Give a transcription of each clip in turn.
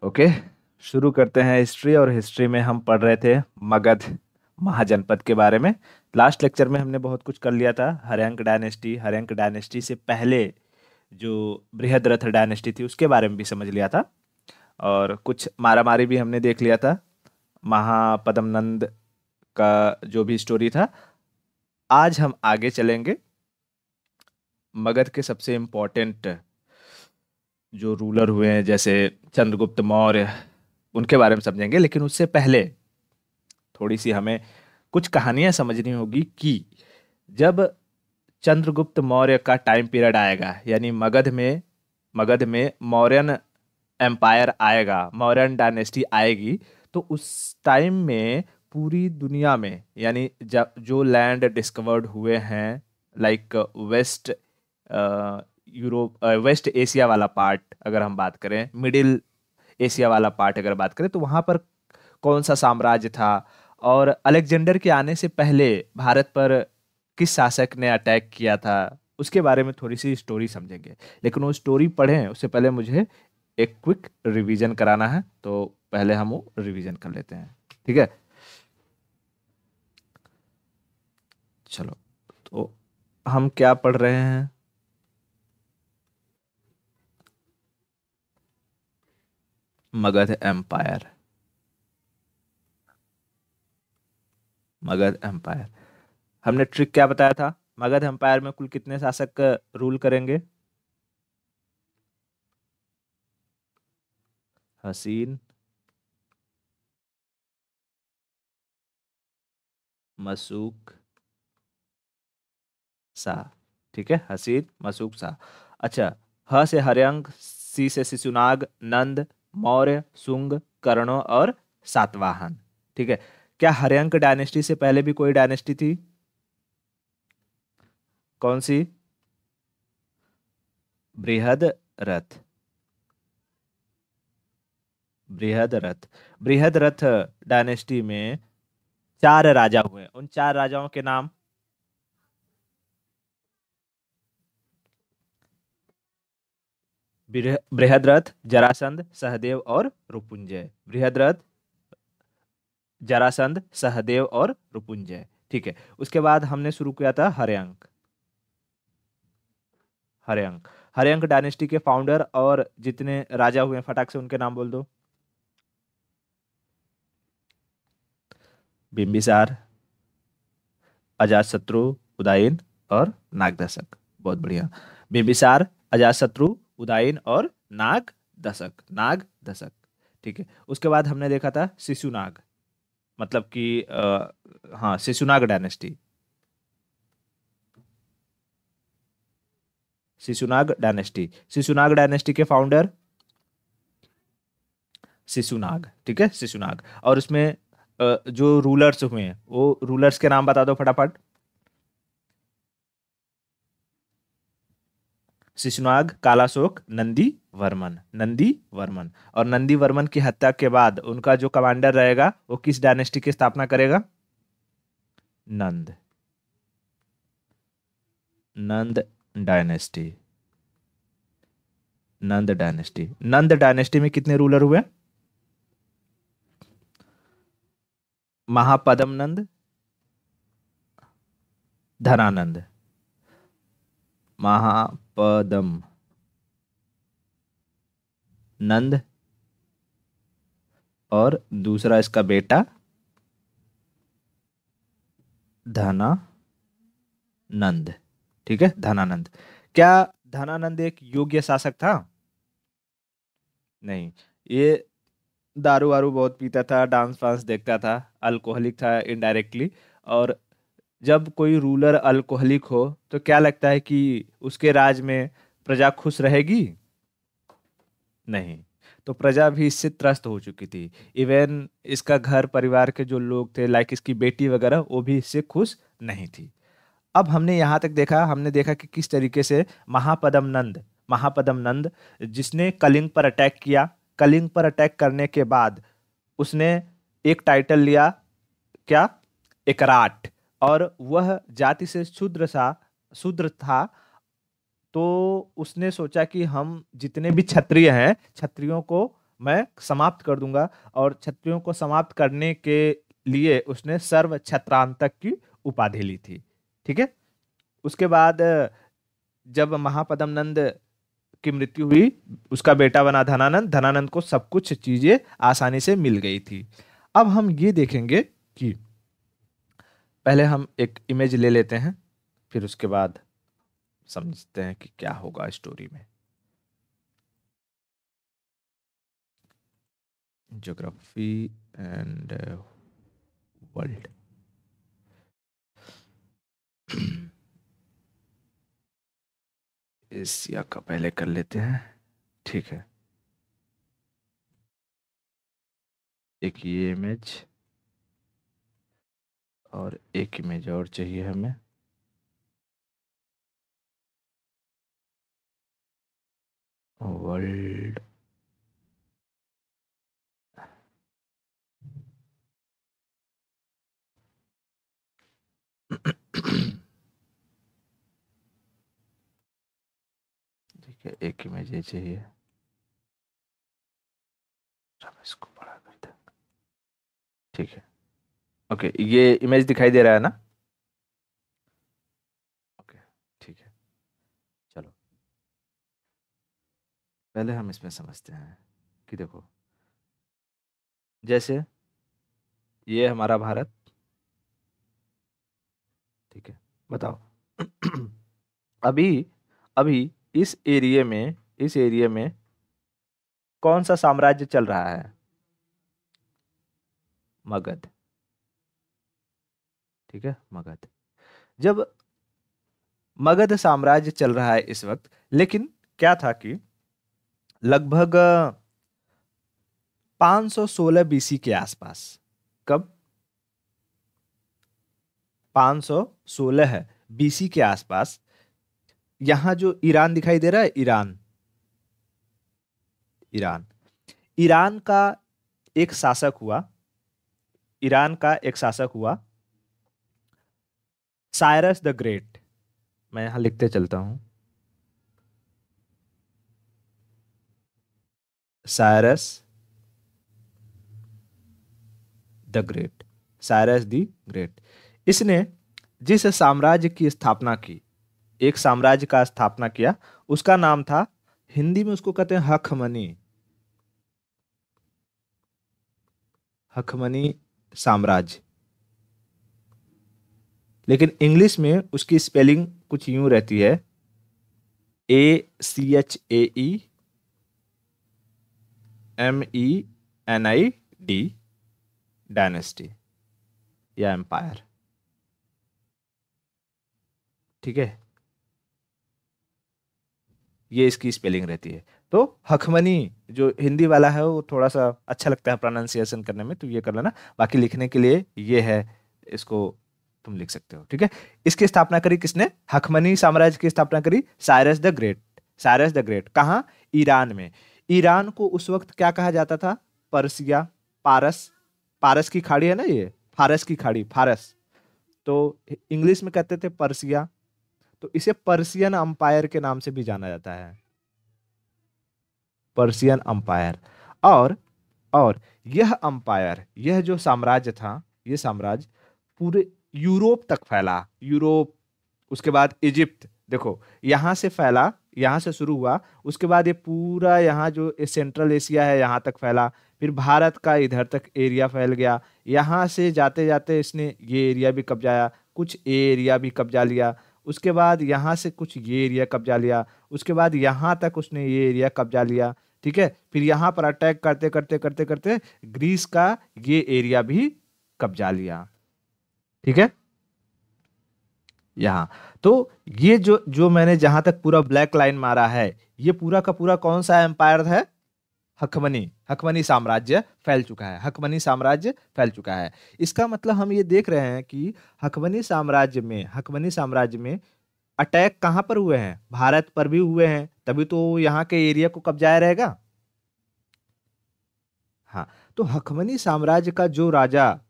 Okay, शुरू करते हैं हिस्ट्री। और हिस्ट्री में हम पढ़ रहे थे मगध महाजनपद के बारे में। लास्ट लेक्चर में हमने बहुत कुछ कर लिया था। हर्यंक डायनेस्टी से पहले जो बृहद्रथ डायनेस्टी थी उसके बारे में भी समझ लिया था। और कुछ मारामारी भी हमने देख लिया था। महापद्मनंद का जो भी स्टोरी था। आज हम आगे चलेंगे। मगध के सबसे इम्पोर्टेंट जो रूलर हुए हैं जैसे चंद्रगुप्त मौर्य, उनके बारे में समझेंगे। लेकिन उससे पहले थोड़ी सी हमें कुछ कहानियां समझनी होगी कि जब चंद्रगुप्त मौर्य का टाइम पीरियड आएगा, यानी मगध में मौर्यन एम्पायर आएगा, मौर्यन डायनेस्टी आएगी, तो उस टाइम में पूरी दुनिया में, यानी जो लैंड डिस्कवर्ड हुए हैं, like west Europe, west Asia वाला पार्ट अगर हम बात करें, मिडिल एशिया वाला पार्ट अगर बात करें, तो वहां पर कौन सा साम्राज्य था, और अलेक्जेंडर के आने से पहले भारत पर किस शासक ने अटैक किया था, उसके बारे में थोड़ी सी स्टोरी समझेंगे। लेकिन वो स्टोरी पढ़ें उससे पहले मुझे एक क्विक रिवीजन कराना है, तो पहले हम वो रिवीजन कर लेते हैं। ठीक है, चलो। तो हम क्या पढ़ रहे हैं? मगध एम्पायर। मगध एम्पायर, हमने ट्रिक क्या बताया था? मगध एम्पायर में कुल कितने शासक रूल करेंगे? हसीन, मशूक, सा। ठीक है, हसीन, मशूक, सा। अच्छा, ह से हर्यंक, सी से शिशुनाग, नंद, मौर्य, शुंग, कर्ण और सातवाहन। ठीक है। क्या हर्यंक डायनेस्टी से पहले भी कोई डायनेस्टी थी? कौन सी? बृहद रथ। बृहद रथ। बृहद रथ डायनेस्टी में 4 राजा हुए। उन 4 राजाओं के नाम? बृहद्रथ, जरासंध, सहदेव और रुपुंजय। बृहद्रथ, जरासंध, सहदेव और रुपुंजय। ठीक है। उसके बाद हमने शुरू किया था हर्यंक। हर्यंक, हर्यंक डायनेस्टी के फाउंडर और जितने राजा हुए हैं, फटाक से उनके नाम बोल दो। बिंबिसार, अजातशत्रु, उदयन और नागदशक। बहुत बढ़िया। बिंबिसार, अजातशत्रु, उदयन और नागदशक। ठीक है। उसके बाद हमने देखा था शिशुनाग, मतलब कि हाँ, शिशुनाग डायनेस्टी। शिशुनाग डायनेस्टी के फाउंडर शिशुनाग। ठीक है, शिशुनाग। और उसमें जो रूलर्स हुए हैं, वो रूलर्स के नाम बता दो फटाफट। शिशुनाग, कालाशोक, नंदी वर्मन। और नंदी वर्मन की हत्या के बाद उनका जो कमांडर रहेगा वो किस डायनेस्टी की स्थापना करेगा? नंद। नंद डायनेस्टी। नंद डायनेस्टी में कितने रूलर हुए? महापद्म धनानंद। महापदम नंद, और दूसरा इसका बेटा धनानंद। ठीक है, धनानंद। क्या धनानंद एक योग्य शासक था? नहीं, ये दारू वारू बहुत पीता था, डांस वांस देखता था, अल्कोहलिक था इनडायरेक्टली। और जब कोई रूलर अल्कोहलिक हो तो क्या लगता है कि उसके राज में प्रजा खुश रहेगी? नहीं। तो प्रजा भी इससे त्रस्त हो चुकी थी। इवन इसका घर परिवार के जो लोग थे, लाइक इसकी बेटी वगैरह, वो भी इससे खुश नहीं थी। अब हमने यहाँ तक देखा, हमने देखा कि किस तरीके से महापद्म नंद जिसने कलिंग पर अटैक किया। कलिंग पर अटैक करने के बाद उसने एक टाइटल लिया, क्या? एकराट। और वह जाति से शूद्र था। तो उसने सोचा कि हम जितने भी क्षत्रिय हैं, क्षत्रियों को मैं समाप्त कर दूंगा। और क्षत्रियों को समाप्त करने के लिए उसने सर्व छत्रांतक की उपाधि ली थी। ठीक है। उसके बाद जब महापद्म नंद की मृत्यु हुई, उसका बेटा बना धनानंद। धनानंद को सब कुछ चीजें आसानी से मिल गई थी। अब हम ये देखेंगे कि पहले हम एक इमेज ले लेते हैं, फिर उसके बाद समझते हैं कि क्या होगा स्टोरी में। Geography and world. एशिया का पहले कर लेते हैं। ठीक है। एक ये इमेज और एक इमेज और चाहिए हमें। वर्ल्ड। ठीक है, एक इमेज ये चाहिए। अब इसको बड़ा कर दे। ठीक है। ओके, ये इमेज दिखाई दे रहा है ना? ओके। ठीक है। चलो, पहले हम इसमें समझते हैं कि देखो, जैसे ये हमारा भारत। ठीक है, बताओ। अभी अभी इस एरिया में कौन सा साम्राज्य चल रहा है? मगध। ठीक है, मगध। जब मगध साम्राज्य चल रहा है इस वक्त, लेकिन क्या था कि लगभग 516 बीसी के आसपास। कब? 516 बीसी के आसपास यहां जो ईरान दिखाई दे रहा है, ईरान। ईरान ईरान का एक शासक हुआ। ईरान का एक शासक हुआ साइरस द ग्रेट। मैं यहां लिखते चलता हूं। Cyrus the great. Cyrus the great. इसने जिस साम्राज्य की स्थापना की, एक साम्राज्य का स्थापना किया, उसका नाम था, हिंदी में उसको कहते हैं हखमनी। हखमनी साम्राज्य। लेकिन इंग्लिश में उसकी स्पेलिंग कुछ यूं रहती है, ACHAEMENID, डायनेस्टी या एम्पायर। ठीक है, ये इसकी स्पेलिंग रहती है। तो हखमनी जो हिंदी वाला है वो थोड़ा सा अच्छा लगता है प्रोनाउंसिएशन करने में, तो ये कर लेना। बाकी लिखने के लिए ये है, इसको तुम लिख सकते हो। ठीक है। इसकी स्थापना करी किसने? हखमनी साम्राज्य की स्थापना करी Cyrus the great. Cyrus the great कहाँ? ईरान में। ईरान को उस वक्त क्या कहा जाता था? पर्सिया, पारस। पारस की खाड़ी है ना ये, फारस की खाड़ी, फारस। तो इंग्लिश में कहते थे पर्सिया। तो इसे पर्सियन अंपायर के नाम से भी जाना जाता है, पर्सियन अंपायर। और और यह अंपायर, यह जो साम्राज्य था, यह साम्राज्य पूरे यूरोप तक फैला। यूरोप, उसके बाद इजिप्ट। देखो, यहां से फैला, यहां से शुरू हुआ, उसके बाद ये पूरा यहाँ जो सेंट्रल एशिया है यहाँ तक फैला। फिर भारत का इधर तक एरिया फैल गया। यहाँ से जाते जाते इसने ये एरिया भी कब्जाया, कुछ एरिया भी कब्जा लिया। उसके बाद यहाँ से कुछ ये एरिया कब्जा लिया। उसके बाद यहाँ तक उसने ये एरिया कब्जा लिया। ठीक है। फिर यहाँ पर अटैक करते करते करते करते ग्रीस का ये एरिया भी कब्जा लिया। ठीक है। यहाँ तो ये जो जो मैंने जहां तक पूरा ब्लैक लाइन मारा है, ये पूरा का पूरा कौन सा एम्पायर है? हकमनी। हकमनी साम्राज्य फैल चुका है। हकमनी साम्राज्य फैल चुका है। इसका मतलब हम ये देख रहे हैं कि हकमनी साम्राज्य में अटैक कहां पर हुए हैं? भारत पर भी हुए हैं, तभी तो यहाँ के एरिया को कब्जाया रहेगा। हाँ। तो हकमनी साम्राज्य का जो राजा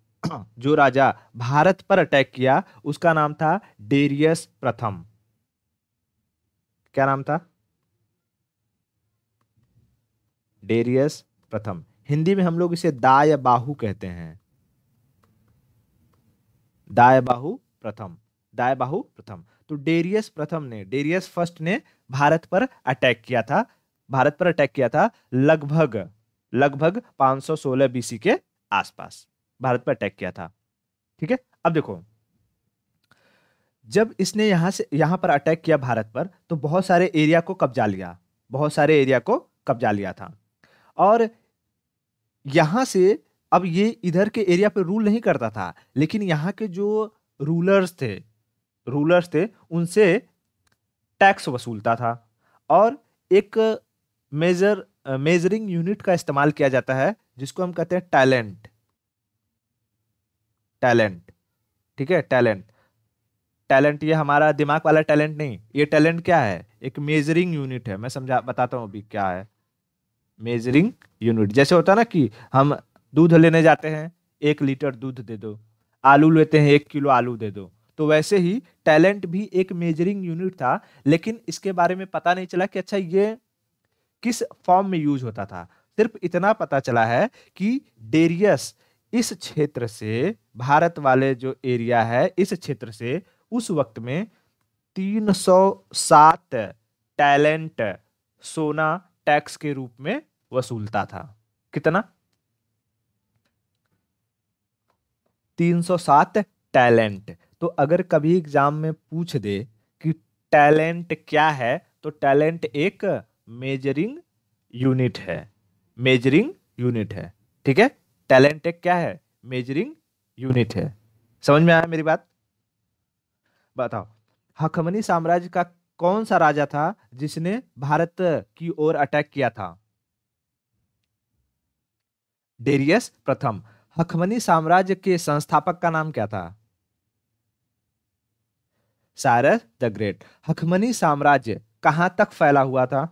जो राजा भारत पर अटैक किया, उसका नाम था डेरियस प्रथम। क्या नाम था? डेरियस प्रथम। हिंदी में हम लोग इसे दाय बाहु कहते हैं, दाय बाहु प्रथम, दाय बाहु प्रथम। तो डेरियस प्रथम ने, डेरियस फर्स्ट ने भारत पर अटैक किया था, भारत पर अटैक किया था लगभग लगभग 516 बीसी के आसपास भारत पर अटैक किया था। ठीक है, अब देखो, जब इसने यहां से यहां पर अटैक किया भारत पर, तो बहुत सारे एरिया को कब्जा लिया, बहुत सारे एरिया को कब्जा लिया था। और यहां से अब ये इधर के एरिया पे रूल नहीं करता था, लेकिन यहाँ के जो रूलर्स थे, रूलर्स थे उनसे टैक्स वसूलता था। और एक मेजरिंग यूनिट का इस्तेमाल किया जाता है जिसको हम कहते हैं टैलेंट, टैलेंट। ठीक है, टैलेंट, टैलेंट ये हमारा दिमाग वाला टैलेंट नहीं, ये टैलेंट क्या है, एक मेजरिंग यूनिट है। मैं समझा बताता हूँ अभी क्या है मेजरिंग यूनिट। जैसे होता है ना कि हम दूध लेने जाते हैं, 1 लीटर दूध दे दो, आलू लेते हैं 1 किलो आलू दे दो, तो वैसे ही टैलेंट भी एक मेजरिंग यूनिट था। लेकिन इसके बारे में पता नहीं चला कि अच्छा ये किस फॉर्म में यूज होता था। सिर्फ इतना पता चला है कि डेरियस इस क्षेत्र से, भारत वाले जो एरिया है इस क्षेत्र से उस वक्त में 307 टैलेंट सोना टैक्स के रूप में वसूलता था। कितना? 307 टैलेंट। तो अगर कभी एग्जाम में पूछ दे कि टैलेंट क्या है, तो टैलेंट एक मेजरिंग यूनिट है, मेजरिंग यूनिट है। ठीक है, टैलेंट एक क्या है, मेजरिंग यूनिट है। समझ में आया मेरी बात? बताओ, हखमनी साम्राज्य का कौन सा राजा था जिसने भारत की ओर अटैक किया था? डेरियस प्रथम। हखमनी साम्राज्य के संस्थापक का नाम क्या था? Cyrus the great. हखमनी साम्राज्य कहां तक फैला हुआ था?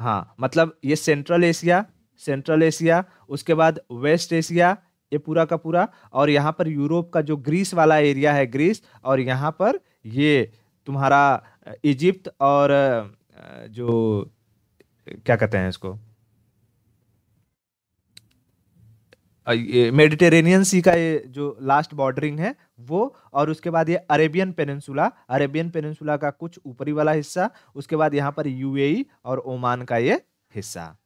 हाँ, मतलब ये सेंट्रल एशिया, सेंट्रल एशिया, उसके बाद वेस्ट एशिया, ये पूरा का पूरा, और यहाँ पर यूरोप का जो ग्रीस वाला एरिया है, ग्रीस, और यहाँ पर ये तुम्हारा इजिप्ट और जो क्या कहते हैं इसको, ये मेडिटेरेनियन सी का ये जो लास्ट बॉर्डरिंग है वो, और उसके बाद ये अरेबियन पेनिनसुला, अरेबियन पेनिनसुला का कुछ ऊपरी वाला हिस्सा, उसके बाद यहाँ पर यूएई और ओमान का ये हिस्सा।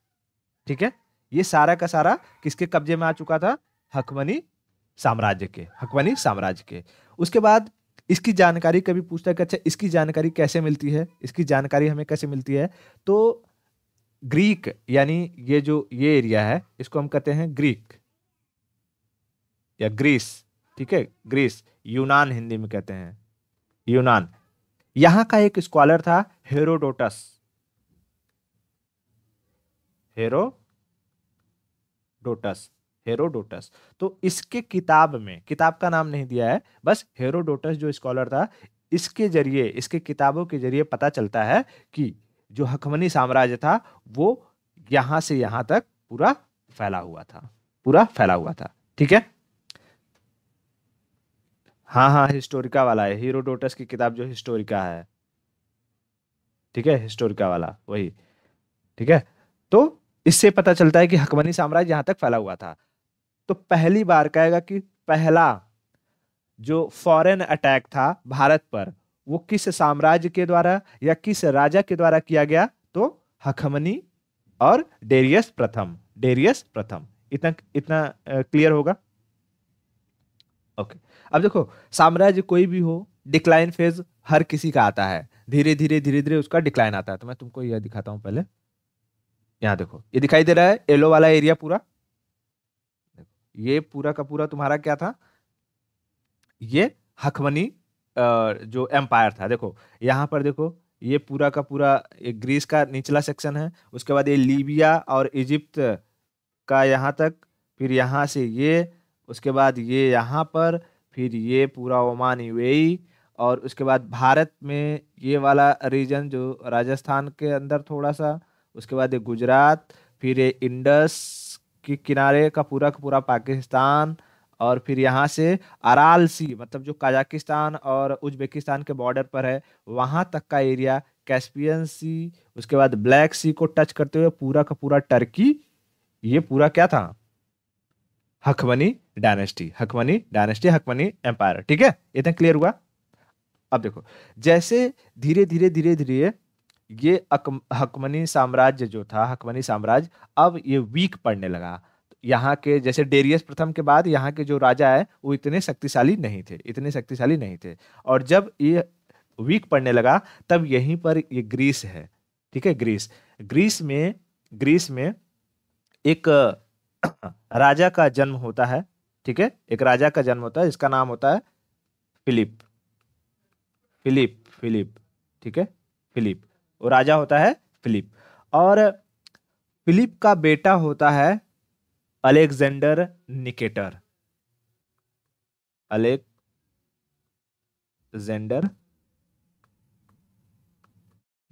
ठीक है, ये सारा का सारा किसके कब्जे में आ चुका था? हकमनी साम्राज्य के, हकमनी साम्राज्य के। उसके बाद इसकी जानकारी कभी पूछता है कि अच्छा इसकी जानकारी कैसे मिलती है, इसकी जानकारी हमें कैसे मिलती है? तो ग्रीक, यानी ये जो ये एरिया है इसको हम कहते हैं ग्रीक या ग्रीस। ठीक है, ग्रीस, यूनान हिंदी में कहते हैं, यूनान। यहां का एक स्कॉलर था हेरोडोटस, हेरोडोटस, हेरोडोटस। तो इसके किताब में, किताब का नाम नहीं दिया है, बस हेरोडोटस जो स्कॉलर था, इसके जरिए, इसके किताबों के जरिए पता चलता है कि जो हकमनी साम्राज्य था वो यहां से यहां तक पूरा फैला हुआ था, पूरा फैला हुआ था। ठीक है, हाँ हाँ, हिस्टोरिका वाला है, हीरोडोटस की किताब जो हिस्टोरिका है। ठीक है, हिस्टोरिका वाला वही। ठीक है, तो इससे पता चलता है कि हकमनी साम्राज्य यहां तक फैला हुआ था। तो पहली बार कहेगा कि पहला जो फॉरेन अटैक था भारत पर, वो किस साम्राज्य के द्वारा या किस राजा के द्वारा किया गया? तो हखमनी और डेरियस प्रथम, डेरियस प्रथम। इतना इतना क्लियर होगा? ओके। अब देखो, साम्राज्य कोई भी हो, डिक्लाइन फेज हर किसी का आता है, धीरे धीरे धीरे धीरे उसका डिक्लाइन आता है। तो मैं तुमको यह दिखाता हूं पहले। यहाँ देखो, ये दिखाई दे रहा है येलो वाला एरिया पूरा, ये पूरा का पूरा तुम्हारा क्या था? ये हखमनी जो एम्पायर था। देखो यहाँ पर देखो, ये पूरा का पूरा एक ग्रीस का निचला सेक्शन है, उसके बाद ये लीबिया और इजिप्ट का यहाँ तक, फिर यहाँ से ये, उसके बाद ये यहाँ पर, फिर ये पूरा ओमान यूएई, और उसके बाद भारत में ये वाला रीजन जो राजस्थान के अंदर थोड़ा सा, उसके बाद ये गुजरात, फिर ये इंडस के किनारे का पूरा पाकिस्तान, और फिर यहाँ से अराल सी, मतलब जो कजाकिस्तान और उज्बेकिस्तान के बॉर्डर पर है, वहां तक का एरिया कैस्पियन सी, उसके बाद ब्लैक सी को टच करते हुए पूरा का पूरा टर्की, ये पूरा क्या था, हकमनी डायनेस्टी, हकमनी डायनेस्टी, हकमनी एम्पायर। ठीक है, इतना क्लियर हुआ। अब देखो, जैसे धीरे धीरे धीरे धीरे ये हकमनी साम्राज्य जो था, हकमनी साम्राज्य अब ये वीक पड़ने लगा। यहाँ के जैसे डेरियस प्रथम के बाद यहाँ के जो राजा है वो इतने शक्तिशाली नहीं थे, इतने शक्तिशाली नहीं थे। और जब ये वीक पड़ने लगा तब यहीं पर ये ग्रीस है। ठीक है, ग्रीस, ग्रीस में एक राजा का जन्म होता है। ठीक है, एक राजा का जन्म होता है, इसका नाम होता है फिलिप, फिलिप। ठीक है, फिलिप, वो राजा होता है फिलिप। और फिलिप का बेटा होता है अलेक्जेंडर निकेटर, अलेक्जेंडर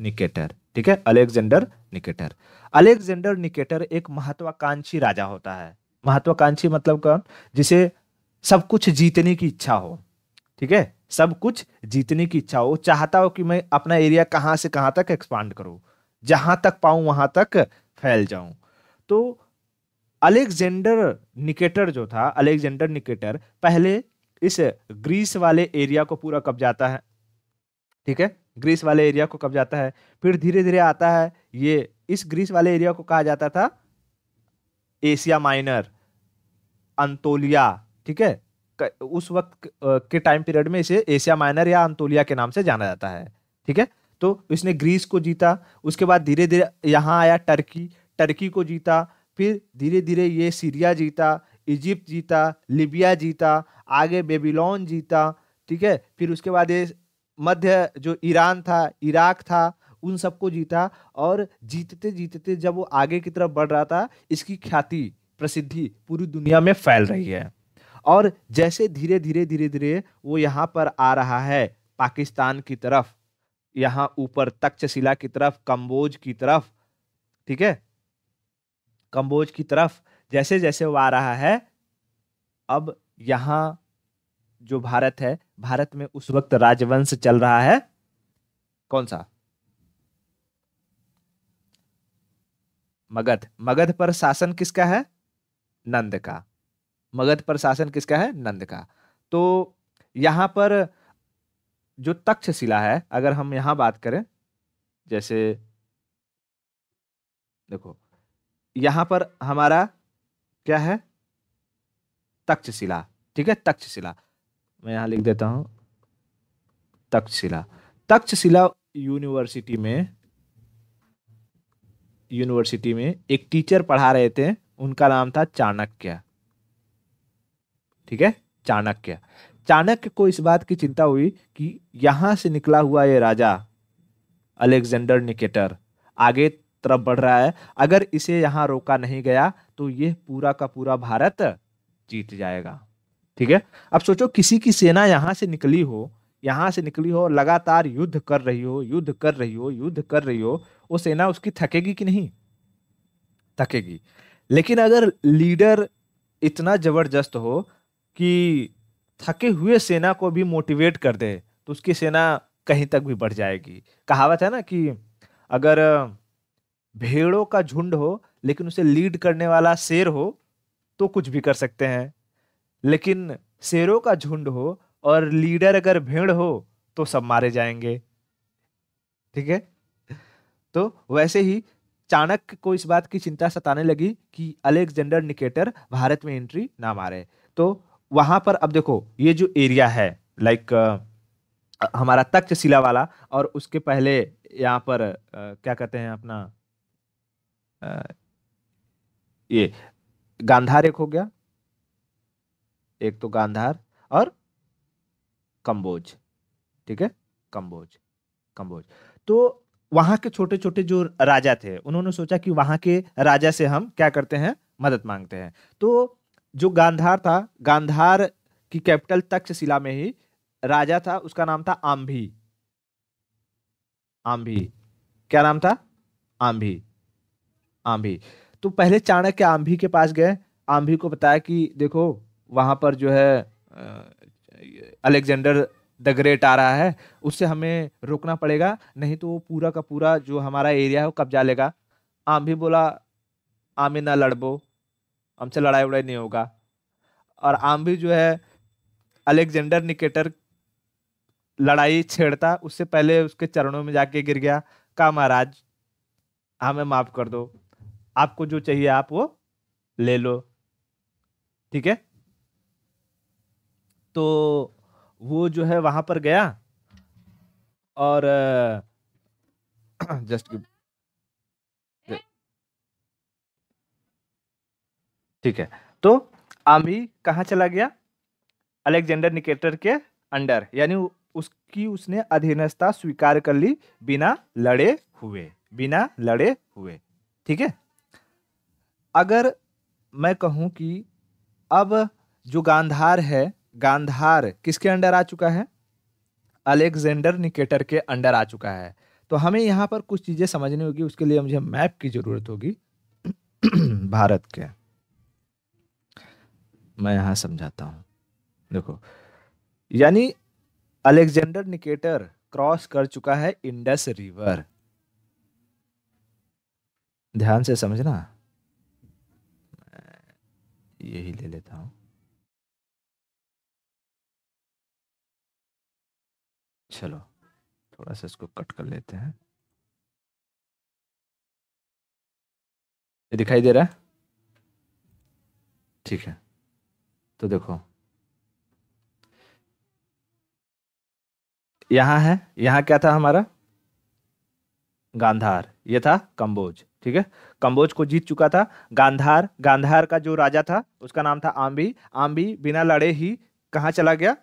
निकेटर। ठीक है, अलेक्जेंडर निकेटर। अलेक्जेंडर निकेटर एक महत्वाकांक्षी राजा होता है। महत्वाकांक्षी मतलब कौन, जिसे सब कुछ जीतने की इच्छा हो। ठीक है, सब कुछ जीतने की इच्छा हो, चाहता हो कि मैं अपना एरिया कहां से कहां तक एक्सपांड करूं, जहां तक पाऊं वहां तक फैल जाऊं। तो अलेक्जेंडर निकेटर जो था, अलेक्जेंडर निकेटर पहले इस ग्रीस वाले एरिया को पूरा कब्जाता है। ठीक है, ग्रीस वाले एरिया को कब्जाता है। फिर धीरे धीरे आता है, ये इस ग्रीस वाले एरिया को कहा जाता था एशिया माइनर, अंतोलिया। ठीक है, उस वक्त के टाइम पीरियड में इसे एशिया माइनर या अंतोलिया के नाम से जाना जाता है। ठीक है, तो इसने ग्रीस को जीता। उसके बाद धीरे धीरे यहाँ आया टर्की, टर्की को जीता। फिर धीरे धीरे ये सीरिया जीता, इजिप्ट जीता, लिबिया जीता, आगे बेबीलोन जीता। ठीक है, फिर उसके बाद ये मध्य जो ईरान था, इराक था, उन सबको जीता। और जीतते जीतते जब वो आगे की तरफ बढ़ रहा था, इसकी ख्याति, प्रसिद्धि पूरी दुनिया में फैल रही है। और जैसे धीरे धीरे धीरे धीरे वो यहाँ पर आ रहा है पाकिस्तान की तरफ, यहाँ ऊपर तक्षशिला की तरफ, कंबोज की तरफ। ठीक है, कंबोज की तरफ जैसे जैसे वो आ रहा है, अब यहाँ जो भारत है, भारत में उस वक्त राजवंश चल रहा है। कौन सा? मगध। मगध पर शासन किसका है? नंद का। मगध पर शासन किसका है? नंद का। तो यहां पर जो तक्षशिला है, अगर हम यहां बात करें, जैसे देखो यहां पर हमारा क्या है? तक्षशिला। ठीक है, तक्षशिला, मैं यहां लिख देता हूं तक्षशिला। तक्षशिला यूनिवर्सिटी में, यूनिवर्सिटी में एक टीचर पढ़ा रहे थे, उनका नाम था चाणक्य। ठीक है, चाणक्य। चाणक्य को इस बात की चिंता हुई कि यहां से निकला हुआ ये राजा अलेक्जेंडर निकेटर आगे तरफ बढ़ रहा है, अगर इसे यहां रोका नहीं गया तो ये पूरा का पूरा भारत जीत जाएगा। ठीक है, अब सोचो किसी की सेना यहां से निकली हो, यहां से निकली हो, लगातार युद्ध कर रही हो, युद्ध कर रही हो, युद्ध कर रही हो, वो सेना उसकी थकेगी कि नहीं? थकेगी। लेकिन अगर लीडर इतना जबरदस्त हो कि थके हुए सेना को भी मोटिवेट कर दे, तो उसकी सेना कहीं तक भी बढ़ जाएगी। कहावत है ना कि अगर भेड़ों का झुंड हो लेकिन उसे लीड करने वाला शेर हो तो कुछ भी कर सकते हैं, लेकिन शेरों का झुंड हो और लीडर अगर भेड़ हो तो सब मारे जाएंगे। ठीक है, तो वैसे ही चाणक्य को इस बात की चिंता सताने लगी कि अलेक्जेंडर निकेटर भारत में एंट्री ना मारे। तो वहां पर अब देखो ये जो एरिया है, लाइक हमारा तक्षशिला वाला, और उसके पहले यहाँ पर क्या कहते हैं अपना, अ, ये गांधार एक हो गया, एक तो गांधार और कंबोज। ठीक है, कंबोज, कंबोज। तो वहां के छोटे छोटे जो राजा थे, उन्होंने सोचा कि वहां के राजा से हम क्या करते हैं, मदद मांगते हैं। तो जो गांधार था, गांधार की कैपिटल तक्षशिला में ही राजा था, उसका नाम था आम्भी। आम्भी, क्या नाम था? आम्भी, आम्भी। तो पहले चाणक्य आम्भी के पास गए, आम्भी को बताया कि देखो वहां पर जो है अलेक्जेंडर द ग्रेट आ रहा है, उससे हमें रोकना पड़ेगा, नहीं तो वो पूरा का पूरा जो हमारा एरिया है वो कब्जा लेगा। आम भी बोला, आमी ना लड़बो, हमसे लड़ाई उड़ाई नहीं होगा। और आम भी जो है अलेक्जेंडर निकेटर लड़ाई छेड़ता, उससे पहले उसके चरणों में जाके गिर गया, कहा महाराज हमें माफ कर दो, आपको जो चाहिए आप वो ले लो। ठीक है। तो वो जो है वहां पर गया और जस्ट ठीक है। तो आमी कहाँ चला गया? अलेक्जेंडर निकेटर के अंडर, यानी उसकी उसने अधीनस्था स्वीकार कर ली बिना लड़े हुए, बिना लड़े हुए। ठीक है। अगर मैं कहूं कि अब जो गांधार है, गांधार किसके अंडर आ चुका है? अलेक्जेंडर निकेटर के अंडर आ चुका है। तो हमें यहाँ पर कुछ चीजें समझनी होगी, उसके लिए मुझे मैप की जरूरत होगी भारत के। मैं यहां समझाता हूं। देखो, यानी अलेक्जेंडर निकेटर क्रॉस कर चुका है इंडस रिवर। ध्यान से समझना, यही ले लेता हूं। चलो थोड़ा सा इसको कट कर लेते हैं। ये दिखाई दे रहा है? ठीक है। तो देखो, यहां है, यहां क्या था हमारा? गांधार। ये था कंबोज। ठीक है। कंबोज को जीत चुका था। गांधार, गांधार का जो राजा था उसका नाम था आम्बी। आम्बी बिना लड़े ही कहाँ चला गया?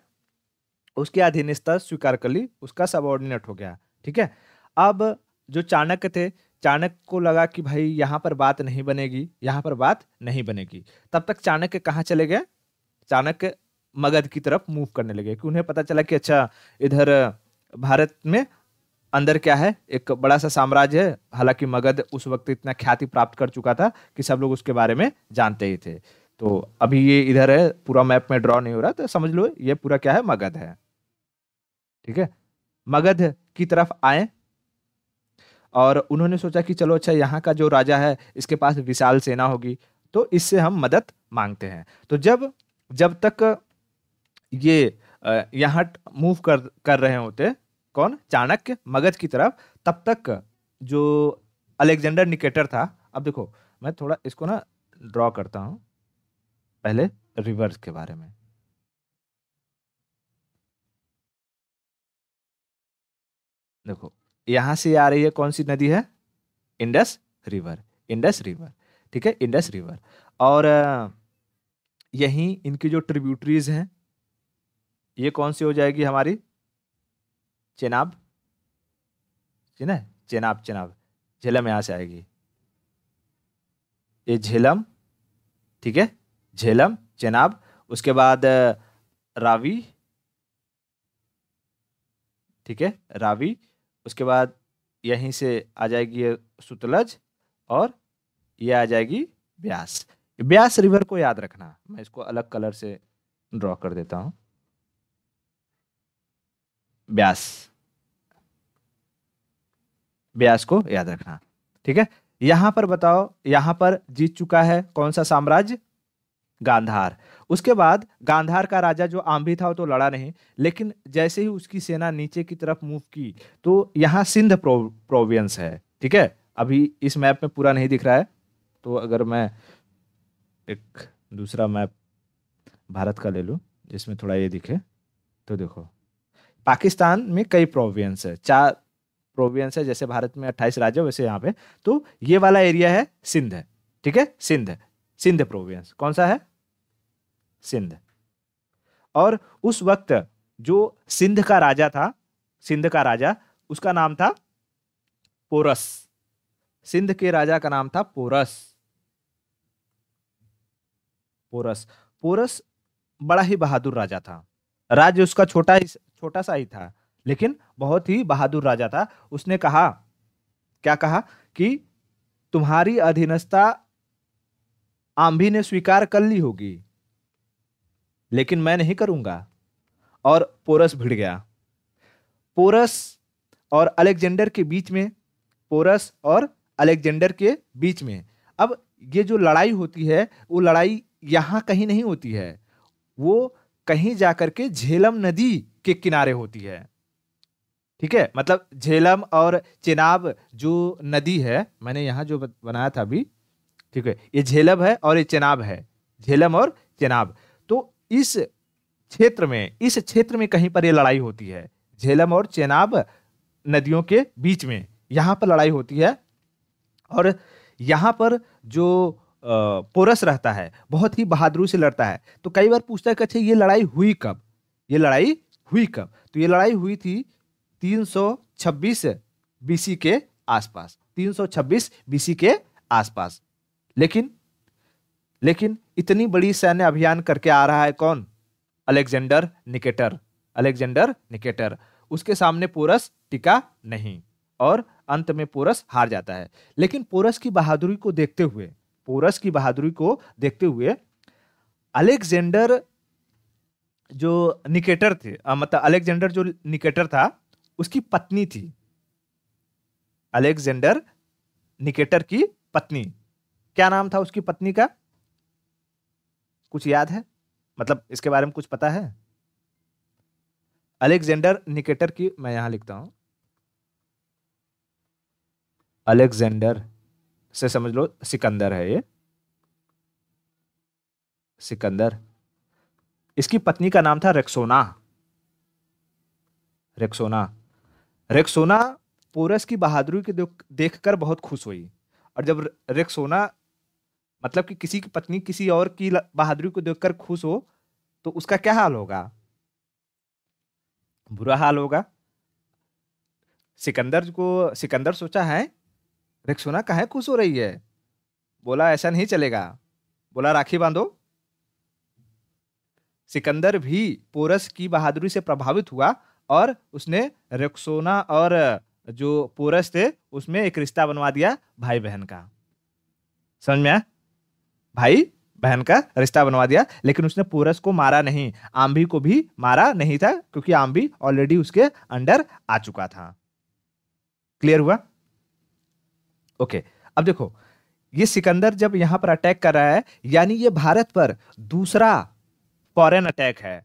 उसकी अधीनस्था स्वीकार कर ली, उसका सबऑर्डिनेट हो गया। ठीक है। अब जो चाणक्य थे, चाणक्य को लगा कि भाई यहाँ पर बात नहीं बनेगी, यहाँ पर बात नहीं बनेगी। तब तक चाणक्य कहाँ चले गए? चाणक्य मगध की तरफ मूव करने लगे, कि उन्हें पता चला कि अच्छा इधर भारत में अंदर क्या है, एक बड़ा सा साम्राज्य है। हालांकि मगध उस वक्त इतना ख्याति प्राप्त कर चुका था कि सब लोग उसके बारे में जानते ही थे। तो अभी ये इधर है, पूरा मैप में ड्रॉ नहीं हो रहा, तो समझ लो ये पूरा क्या है, मगध है। ठीक है। मगध की तरफ आए और उन्होंने सोचा कि चलो अच्छा यहाँ का जो राजा है इसके पास विशाल सेना होगी, तो इससे हम मदद मांगते हैं। तो जब जब तक ये यहाँ मूव कर कर रहे होते, कौन? चाणक्य मगध की तरफ, तब तक जो अलेक्जेंडर निकेटर था। अब देखो, मैं थोड़ा इसको ना ड्रॉ करता हूं पहले रिवर्स के बारे में। देखो, यहां से आ रही है कौन सी नदी है? Indus river. Indus river. ठीक है, इंडस रिवर। और यहीं इनकी जो ट्रिब्यूटरीज हैं, ये कौन सी हो जाएगी हमारी? चेनाब। चेनाब, चेनाब। झेलम यहां से आएगी, ये झेलम। ठीक है। झेलम, चेनाब। उसके बाद रावी। ठीक है, रावी। उसके बाद यहीं से आ जाएगी ये सुतलज, और ये आ जाएगी ब्यास। ब्यास रिवर को याद रखना, मैं इसको अलग कलर से ड्रॉ कर देता हूं। ब्यास, ब्यास को याद रखना। ठीक है। यहां पर बताओ, यहां पर जीत चुका है कौन सा साम्राज्य? गांधार। उसके बाद गांधार का राजा जो आम्भी था वो तो लड़ा नहीं, लेकिन जैसे ही उसकी सेना नीचे की तरफ मूव की, तो यहाँ सिंध प्रोविंस है। ठीक है। अभी इस मैप में पूरा नहीं दिख रहा है, तो अगर मैं एक दूसरा मैप भारत का ले लूं जिसमें थोड़ा ये दिखे, तो देखो, पाकिस्तान में कई प्रोविंस है, 4 प्रोविंस है। जैसे भारत में 28 राज्य, वैसे यहाँ पे तो ये वाला एरिया है सिंध है। ठीक है, सिंध। सिंध प्रोविंस कौन सा है? सिंध। और उस वक्त जो सिंध का राजा था, सिंध का राजा, उसका नाम था पोरस। सिंध के राजा का नाम था पोरस। पोरस। पोरस बड़ा ही बहादुर राजा था। राज्य उसका छोटा सा ही था, लेकिन बहुत ही बहादुर राजा था। उसने कहा, क्या कहा? कि तुम्हारी अधीनस्था आंभी ने स्वीकार कर ली होगी, लेकिन मैं नहीं करूंगा। और पोरस भिड़ गया। पोरस और अलेक्जेंडर के बीच में, पोरस और अलेक्जेंडर के बीच में अब ये जो लड़ाई होती है, वो लड़ाई यहां कहीं नहीं होती है, वो कहीं जाकर के झेलम नदी के किनारे होती है। ठीक है, मतलब झेलम और चेनाब जो नदी है, मैंने यहां जो बनाया था अभी, ठीक है, ये झेलम है और ये चेनाब है, झेलम और चेनाब। तो इस क्षेत्र में कहीं पर ये लड़ाई होती है, झेलम और चेनाब नदियों के बीच में यहां पर लड़ाई होती है। और यहां पर जो पोरस रहता है बहुत ही बहादुरी से लड़ता है। तो कई बार पूछता है कि अच्छा ये लड़ाई हुई कब, ये लड़ाई हुई कब? तो ये लड़ाई हुई थी 326 बीसी के आसपास, 326 बीसी के आसपास। लेकिन लेकिन इतनी बड़ी सैन्य अभियान करके आ रहा है कौन? Alexander Nicator. अलेक्जेंडर निकेटर, उसके सामने पोरस टिका नहीं और अंत में पोरस हार जाता है। लेकिन पोरस की बहादुरी को देखते हुए, पोरस की बहादुरी को देखते हुए अलेक्जेंडर जो निकेटर थे, मतलब अलेक्जेंडर जो निकेटर था उसकी पत्नी थी, अलेक्जेंडर निकेटर की पत्नी, क्या नाम था उसकी पत्नी का? कुछ याद है? मतलब इसके बारे में कुछ पता है? अलेक्जेंडर निकेटर की, मैं यहां लिखता हूं, अलेक्जेंडर से समझ लो सिकंदर है ये, सिकंदर। इसकी पत्नी का नाम था रेक्सोना। रेक्सोना, रेक्सोना पोरस की बहादुरी के देखकर बहुत खुश हुई। और जब रेक्सोना, मतलब कि किसी की पत्नी किसी और की बहादुरी को देखकर खुश हो तो उसका क्या हाल होगा? बुरा हाल होगा। सिकंदर सोचा है रेक्सोना काहे खुश हो रही है, बोला ऐसा नहीं चलेगा, बोला राखी बांधो। सिकंदर भी पोरस की बहादुरी से प्रभावित हुआ और उसने रेक्सोना और जो पोरस थे उसमें एक रिश्ता बनवा दिया भाई बहन का। समझ में आया? भाई बहन का रिश्ता बनवा दिया। लेकिन उसने पोरस को मारा नहीं, आम्भी को भी मारा नहीं था, क्योंकि आम्भी ऑलरेडी उसके अंडर आ चुका था। क्लियर हुआ? ओके। अब देखो, ये सिकंदर जब यहां पर अटैक कर रहा है, यानी ये भारत पर दूसरा फॉरेन अटैक है,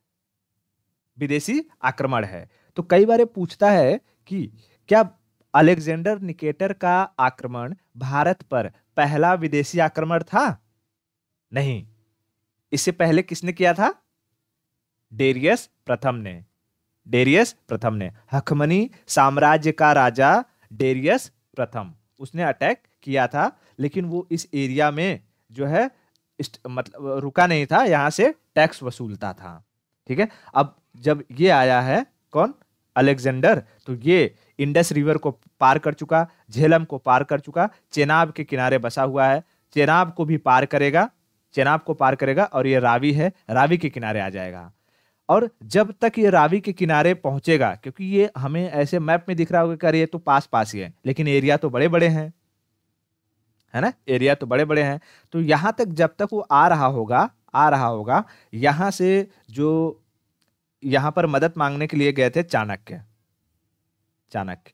विदेशी आक्रमण है। तो कई बार ये पूछता है कि क्या अलेक्जेंडर निकेटर का आक्रमण भारत पर पहला विदेशी आक्रमण था? नहीं, इससे पहले किसने किया था? डेरियस प्रथम ने। डेरियस प्रथम ने, हखमनी साम्राज्य का राजा डेरियस प्रथम, उसने अटैक किया था। लेकिन वो इस एरिया में जो है मतलब रुका नहीं था, यहां से टैक्स वसूलता था। ठीक है। अब जब ये आया है कौन? अलेक्जेंडर, तो ये इंडस रिवर को पार कर चुका, झेलम को पार कर चुका, चेनाब के किनारे बसा हुआ है, चेनाब को भी पार करेगा, चेनाब को पार करेगा और ये रावी है, रावी के किनारे आ जाएगा। और जब तक ये रावी के किनारे पहुंचेगा, क्योंकि ये हमें ऐसे मैप में दिख रहा होगा कि ये तो पास पास ही है, लेकिन एरिया तो बड़े बड़े हैं, है ना, एरिया तो बड़े बड़े हैं। तो यहां तक जब तक वो आ रहा होगा, यहां से जो यहां पर मदद मांगने के लिए गए थे चाणक्य। चाणक्य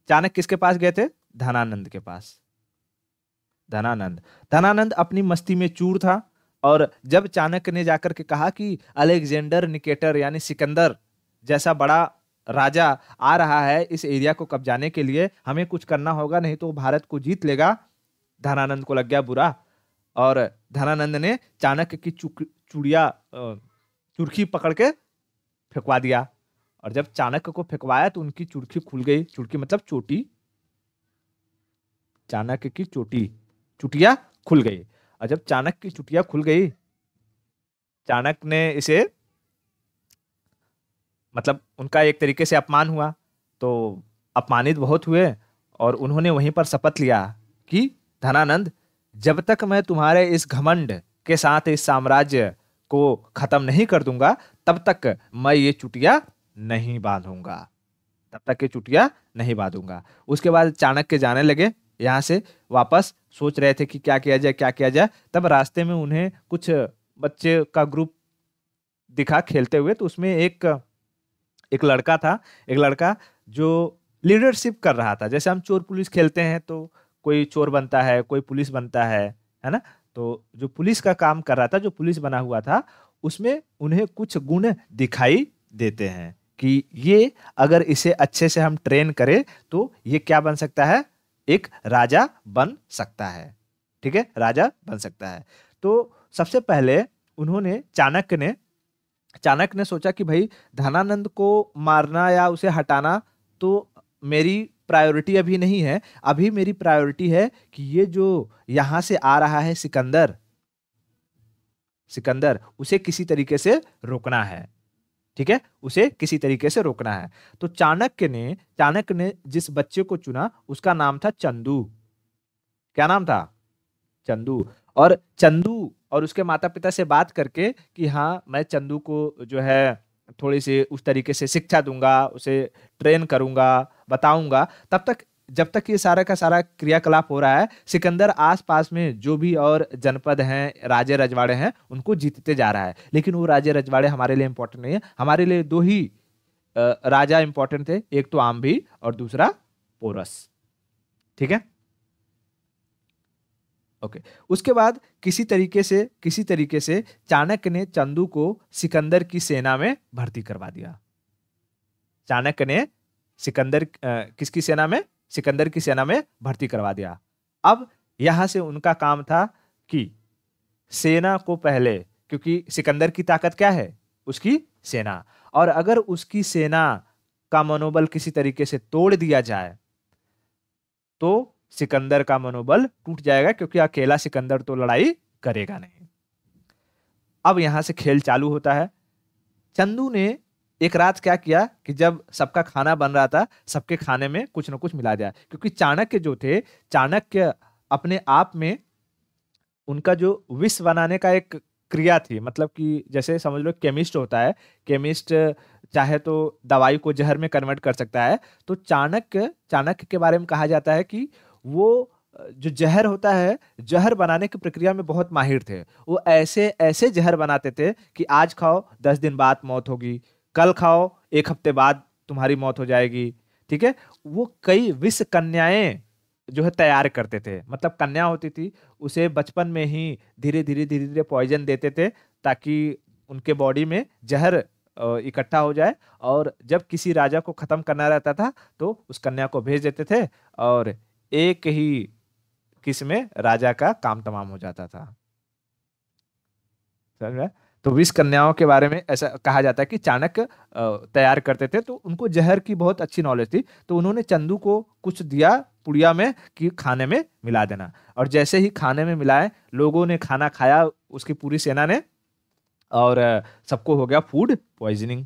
चाणक्य किसके पास गए थे? धनानंद के पास। धनानंद अपनी मस्ती में चूर था। और जब चाणक्य ने जाकर के कहा कि अलेक्जेंडर निकेटर यानी सिकंदर जैसा बड़ा राजा आ रहा है इस एरिया को कब्जाने के लिए, हमें कुछ करना होगा, नहीं तो भारत को जीत लेगा, धनानंद को लग गया बुरा। और धनानंद ने चाणक्य की चुरखी पकड़ के फेंकवा दिया। और जब चाणक्य को फेंकवाया तो उनकी चुरखी खुल गई। चुरखी मतलब चोटी, चाणक्य की चुटिया खुल गई। और जब चाणक्य की चुटिया खुल गई, चाणक्य ने इसे, मतलब उनका एक तरीके से अपमान हुआ, तो अपमानित बहुत हुए। और उन्होंने वहीं पर शपथ लिया कि धनानंद, जब तक मैं तुम्हारे इस घमंड के साथ इस साम्राज्य को खत्म नहीं कर दूंगा, तब तक मैं ये चुटिया नहीं बांधूंगा, तब तक ये चुटिया नहीं बांधूंगा। उसके बाद चाणक्य जाने लगे यहां से वापस, सोच रहे थे कि क्या किया जाए, क्या किया जाए। तब रास्ते में उन्हें कुछ बच्चे का ग्रुप दिखा खेलते हुए, तो उसमें एक एक लड़का था, एक लड़का जो लीडरशिप कर रहा था। जैसे हम चोर पुलिस खेलते हैं तो कोई चोर बनता है, कोई पुलिस बनता है ना। तो जो पुलिस का काम कर रहा था, जो पुलिस बना हुआ था, उसमें उन्हें कुछ गुण दिखाई देते हैं कि ये अगर इसे अच्छे से हम ट्रेन करें तो ये क्या बन सकता है, एक राजा बन सकता है। ठीक है, राजा बन सकता है। तो सबसे पहले उन्होंने चाणक्य ने सोचा कि भाई धनानंद को मारना या उसे हटाना तो मेरी प्रायोरिटी अभी नहीं है। अभी मेरी प्रायोरिटी है कि ये जो यहां से आ रहा है सिकंदर, सिकंदर उसे किसी तरीके से रोकना है। ठीक है, उसे किसी तरीके से रोकना है। तो चाणक्य ने जिस बच्चे को चुना उसका नाम था चंदू। क्या नाम था? चंदू। और चंदू और उसके माता पिता से बात करके कि हाँ मैं चंदू को जो है थोड़ी सी उस तरीके से शिक्षा दूंगा, उसे ट्रेन करूंगा, बताऊंगा। तब तक, जब तक ये सारा का सारा क्रियाकलाप हो रहा है, सिकंदर आसपास में जो भी और जनपद हैं, राजे रजवाड़े हैं, उनको जीतते जा रहा है। लेकिन वो राजे रजवाड़े हमारे लिए इंपॉर्टेंट नहीं है। हमारे लिए दो ही राजा इंपॉर्टेंट थे, एक तो आम्भी और दूसरा पोरस। ठीक है, ओके। उसके बाद किसी तरीके से चाणक्य ने चंदू को सिकंदर की सेना में भर्ती करवा दिया। चाणक्य ने किसकी सेना में? सिकंदर की सेना में भर्ती करवा दिया। अब यहां से उनका काम था कि सेना को पहले, क्योंकि सिकंदर की ताकत क्या है? उसकी सेना। और अगर उसकी सेना का मनोबल किसी तरीके से तोड़ दिया जाए तो सिकंदर का मनोबल टूट जाएगा, क्योंकि अकेला सिकंदर तो लड़ाई करेगा नहीं। अब यहां से खेल चालू होता है। चंदू ने एक रात क्या किया कि जब सबका खाना बन रहा था, सबके खाने में कुछ न कुछ मिला दिया। क्योंकि चाणक्य जो थे, चाणक्य अपने आप में उनका जो विष बनाने का एक क्रिया थी, मतलब कि जैसे समझ लो केमिस्ट होता है, केमिस्ट चाहे तो दवाई को जहर में कन्वर्ट कर सकता है। तो चाणक्य के बारे में कहा जाता है कि वो जो जहर होता है, जहर बनाने की प्रक्रिया में बहुत माहिर थे। वो ऐसे ऐसे जहर बनाते थे कि आज खाओ 10 दिन बाद मौत होगी, कल खाओ 1 हफ्ते बाद तुम्हारी मौत हो जाएगी। ठीक है, वो कई विष कन्याएं जो है तैयार करते थे। मतलब कन्या होती थी, उसे बचपन में ही धीरे धीरे पॉइजन देते थे ताकि उनके बॉडी में जहर इकट्ठा हो जाए। और जब किसी राजा को खत्म करना रहता था तो उस कन्या को भेज देते थे, और एक ही किस में राजा का काम तमाम हो जाता था। समझ में आया? तो 20 कन्याओं के बारे में ऐसा कहा जाता है कि चाणक्य तैयार करते थे, तो उनको जहर की बहुत अच्छी नॉलेज थी। तो उन्होंने चंदू को कुछ दिया पुड़िया में कि खाने में मिला देना। और जैसे ही खाने में मिलाए, लोगों ने खाना खाया, उसकी पूरी सेना ने, और सबको हो गया फूड पॉइजनिंग।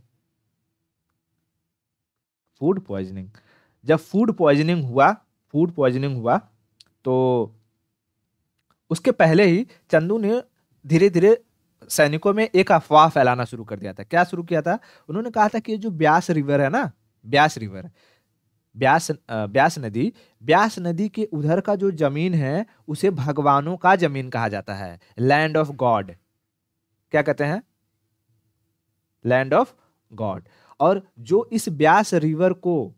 Food poisoning. जब फूड पॉइजनिंग हुआ तो उसके पहले ही चंदू ने धीरे धीरे सैनिकों में एक अफवाह फैलाना शुरू कर दिया था। क्या शुरू किया था? उन्होंने कहा था कि ये जो ब्यास रिवर है ना, ब्यास रिवर, ब्यास नदी के उधर का जो जमीन है उसे भगवानों का जमीन कहा जाता है, लैंड ऑफ गॉड। क्या कहते हैं? Land of God. और जो इस ब्यास रिवर को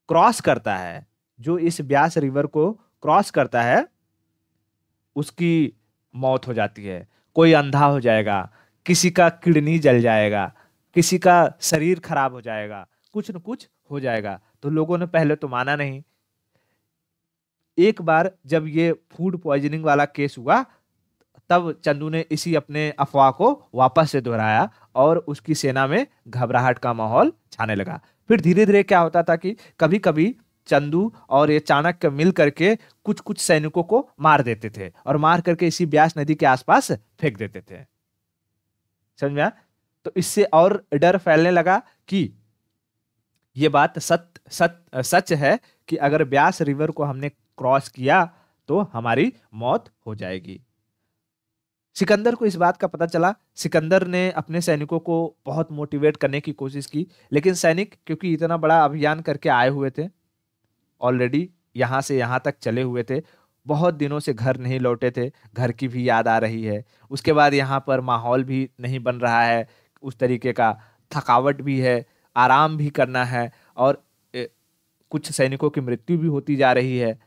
क्रॉस करता है, जो इस ब्यास रिवर को क्रॉस करता है, उसकी मौत हो जाती है। कोई अंधा हो जाएगा, किसी का किडनी जल जाएगा, किसी का शरीर खराब हो जाएगा, कुछ न कुछ हो जाएगा। तो लोगों ने पहले तो माना नहीं। एक बार जब ये फूड पॉइजनिंग वाला केस हुआ, तब चंदू ने इसी अपने अफवाह को वापस से दोहराया और उसकी सेना में घबराहट का माहौल छाने लगा। फिर धीरे धीरे क्या होता था कि कभी कभी चंदू और ये चाणक्य मिल करके कुछ कुछ सैनिकों को मार देते थे, और मार करके इसी ब्यास नदी के आसपास फेंक देते थे। समझ में आया? तो इससे और डर फैलने लगा कि ये बात सच है कि अगर ब्यास रिवर को हमने क्रॉस किया तो हमारी मौत हो जाएगी। सिकंदर को इस बात का पता चला। सिकंदर ने अपने सैनिकों को बहुत मोटिवेट करने की कोशिश की, लेकिन सैनिक क्योंकि इतना बड़ा अभियान करके आए हुए थे, ऑलरेडी यहाँ से यहाँ तक चले हुए थे, बहुत दिनों से घर नहीं लौटे थे, घर की भी याद आ रही है। उसके बाद यहाँ पर माहौल भी नहीं बन रहा है, उस तरीके का, थकावट भी है, आराम भी करना है, और कुछ सैनिकों की मृत्यु भी होती जा रही है।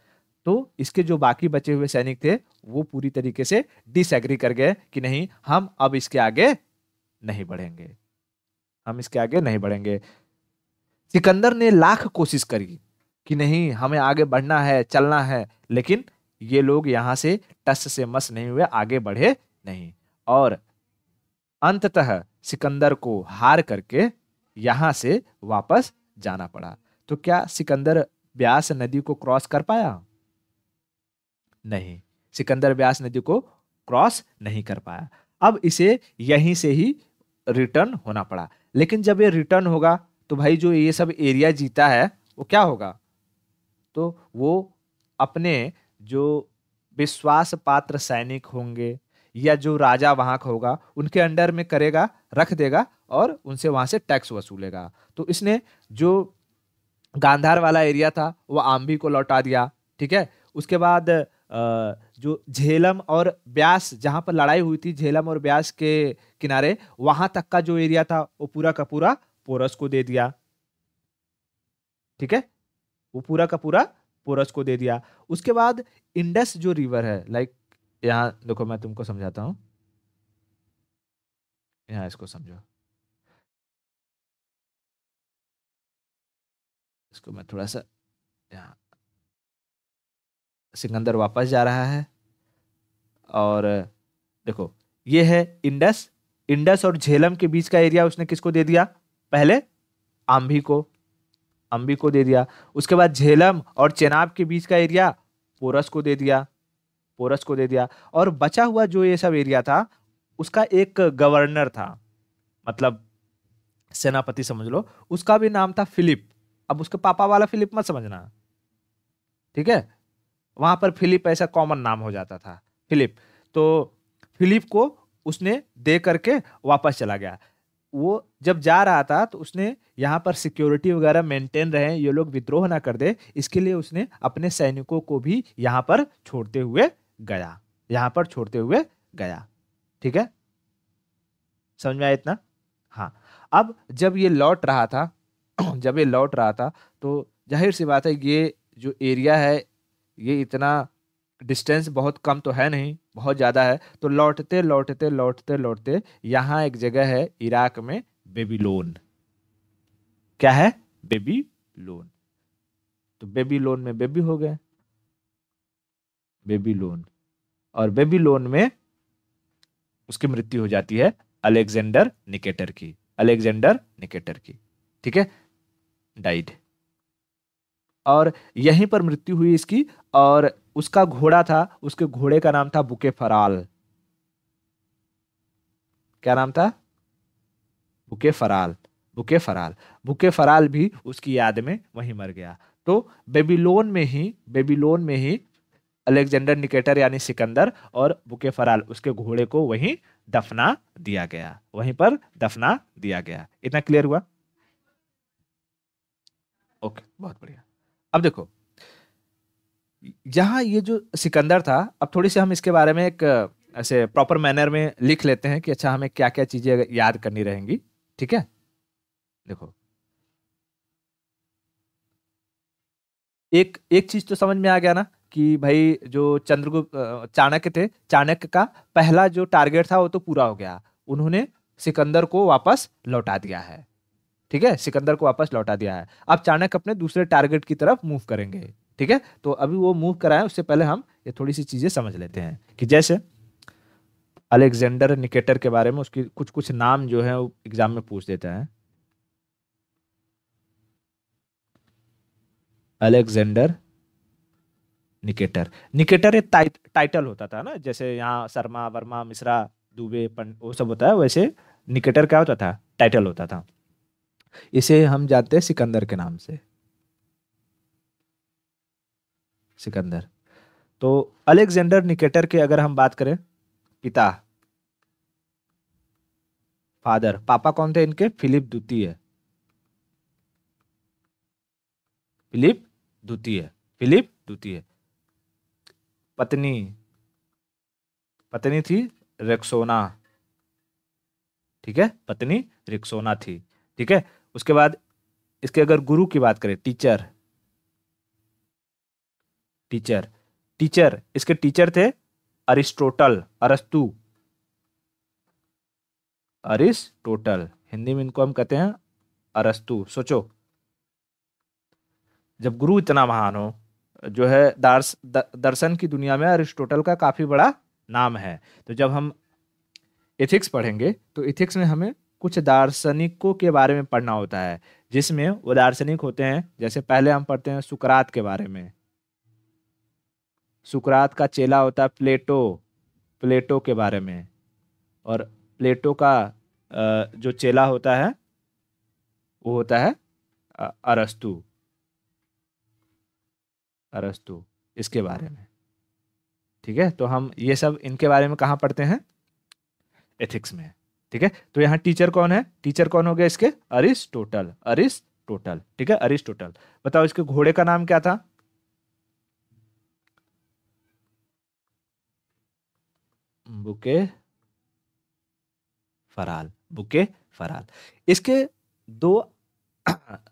तो इसके जो बाकी बचे हुए सैनिक थे वो पूरी तरीके से डिसएग्री कर गए कि नहीं, हम अब इसके आगे नहीं बढ़ेंगे, हम इसके आगे नहीं बढ़ेंगे। सिकंदर ने लाख कोशिश करी कि नहीं, हमें आगे बढ़ना है, चलना है, लेकिन ये लोग यहां से टस से मस नहीं हुए, आगे बढ़े नहीं। और अंततः सिकंदर को हार करके यहां से वापस जाना पड़ा। तो क्या सिकंदर ब्यास नदी को क्रॉस कर पाया? नहीं, सिकंदर ब्यास नदी को क्रॉस नहीं कर पाया। अब इसे यहीं से ही रिटर्न होना पड़ा। लेकिन जब ये रिटर्न होगा तो भाई जो ये सब एरिया जीता है वो क्या होगा? तो वो अपने जो विश्वास पात्र सैनिक होंगे या जो राजा वहां का होगा उनके अंडर में करेगा, रख देगा और उनसे वहां से टैक्स वसूलेगा। तो इसने जो गांधार वाला एरिया था वो आम्बी को लौटा दिया। ठीक है, उसके बाद जो झेलम और ब्यास, जहां पर लड़ाई हुई थी झेलम और ब्यास के किनारे, वहां तक का जो एरिया था वो पूरा का पूरा पोरस को दे दिया। ठीक है, वो पूरा का पूरा पोरस को दे दिया। उसके बाद इंडस जो रिवर है, लाइक यहाँ देखो मैं तुमको समझाता हूँ, यहाँ इसको समझो, इसको मैं थोड़ा सा यहाँ, सिकंदर वापस जा रहा है और देखो ये है इंडस। इंडस और झेलम के बीच का एरिया उसने किसको दे दिया? पहले आम्भी को, अम्बी को दे दिया। उसके बाद झेलम और चेनाब के बीच का एरिया पोरस को दे दिया, पोरस को दे दिया। और बचा हुआ जो ये सब एरिया था उसका एक गवर्नर था, मतलब सेनापति समझ लो, उसका भी नाम था फिलिप। अब उसके पापा वाला फिलिप मत समझना, ठीक है? वहां पर फिलिप ऐसा कॉमन नाम हो जाता था, फिलिप। तो फिलिप को उसने दे करके वापस चला गया। वो जब जा रहा था तो उसने यहाँ पर सिक्योरिटी वगैरह मेंटेन रहे, ये लोग विद्रोह ना कर दे, इसके लिए उसने अपने सैनिकों को भी यहाँ पर छोड़ते हुए गया, यहाँ पर छोड़ते हुए गया। ठीक है, समझ में आया इतना? हाँ। अब जब ये लौट रहा था जब ये लौट रहा था तो जाहिर सी बात है ये जो एरिया है ये इतना डिस्टेंस बहुत कम तो है नहीं, बहुत ज़्यादा है। तो लौटते लौटते लौटते लौटते यहाँ एक जगह है इराक में, बेबीलोन। क्या है? बेबीलोन। तो बेबीलोन में बेबी हो गए, बेबीलोन। और बेबीलोन में उसकी मृत्यु हो जाती है अलेक्जेंडर निकेटर की, अलेक्जेंडर निकेटर की। ठीक है, डाइड। और यहीं पर मृत्यु हुई इसकी। और उसका घोड़ा था, उसके घोड़े का नाम था बुके फराल। क्या नाम था? बुके फराल, बुके फराल। बुके फराल भी उसकी याद में वहीं मर गया। तो बेबीलोन में ही, बेबीलोन में ही अलेक्जेंडर निकेटर यानी सिकंदर और बुके फराल उसके घोड़े को वहीं दफना दिया गया, वहीं पर दफना दिया गया। इतना क्लियर हुआ? ओके, बहुत बढ़िया। अब देखो यहाँ ये जो सिकंदर था, अब थोड़ी सी हम इसके बारे में एक ऐसे प्रॉपर मैनर में लिख लेते हैं कि अच्छा हमें क्या क्या चीजें याद करनी रहेंगी। ठीक है, देखो एक एक चीज तो समझ में आ गया ना कि भाई जो चंद्रगुप्त चाणक्य थे, चाणक्य का पहला जो टारगेट था वो तो पूरा हो गया, उन्होंने सिकंदर को वापस लौटा दिया है। ठीक है, सिकंदर को वापस लौटा दिया है। अब चाणक्य अपने दूसरे टारगेट की तरफ मूव करेंगे। ठीक है, तो अभी वो मूव कराएं उससे पहले हम ये थोड़ी सी चीजें समझ लेते हैं कि जैसे अलेक्जेंडर निकेटर के बारे में उसकी कुछ कुछ नाम जो है वो एग्जाम में पूछ देता है। अलेक्जेंडर निकेटर, निकेटर एक टाइटल होता था ना, जैसे यहाँ शर्मा वर्मा मिश्रा दुबे वो सब होता है, वैसे निकेटर क्या होता था? टाइटल होता था। इसे हम जानते हैं सिकंदर के नाम से, सिकंदर। तो अलेक्जेंडर निकेटर के अगर हम बात करें, पिता, फादर, पापा कौन थे इनके? फिलिप द्वितीय, फिलिप द्वितीय, फिलिप द्वितीय। पत्नी, पत्नी थी रेक्सोना। ठीक है, पत्नी रिक्सोना थी। ठीक है, उसके बाद इसके अगर गुरु की बात करें, टीचर, टीचर, टीचर, इसके टीचर थे अरिस्टोटल, अरस्तु, अरिस्टोटल, हिंदी में इनको हम कहते हैं अरस्तु। सोचो, जब गुरु इतना महान हो, जो है दर्शन की दुनिया में अरिस्टोटल का काफी बड़ा नाम है। तो जब हम एथिक्स पढ़ेंगे तो एथिक्स में हमें कुछ दार्शनिकों के बारे में पढ़ना होता है, जिसमें वो दार्शनिक होते हैं, जैसे पहले हम पढ़ते हैं सुकरात के बारे में। सुकरात का चेला होता है प्लेटो, प्लेटो के बारे में। और प्लेटो का जो चेला होता है वो होता है अरस्तु, अरस्तु, इसके बारे में। ठीक है, तो हम ये सब इनके बारे में कहाँ पढ़ते हैं? एथिक्स में। ठीक है, तो यहाँ टीचर कौन है? टीचर कौन हो गया इसके? Aristotle, Aristotle. ठीक है, अरिस्टोटल। बताओ इसके घोड़े का नाम क्या था? बुके फराल, बुके फराल। इसके दो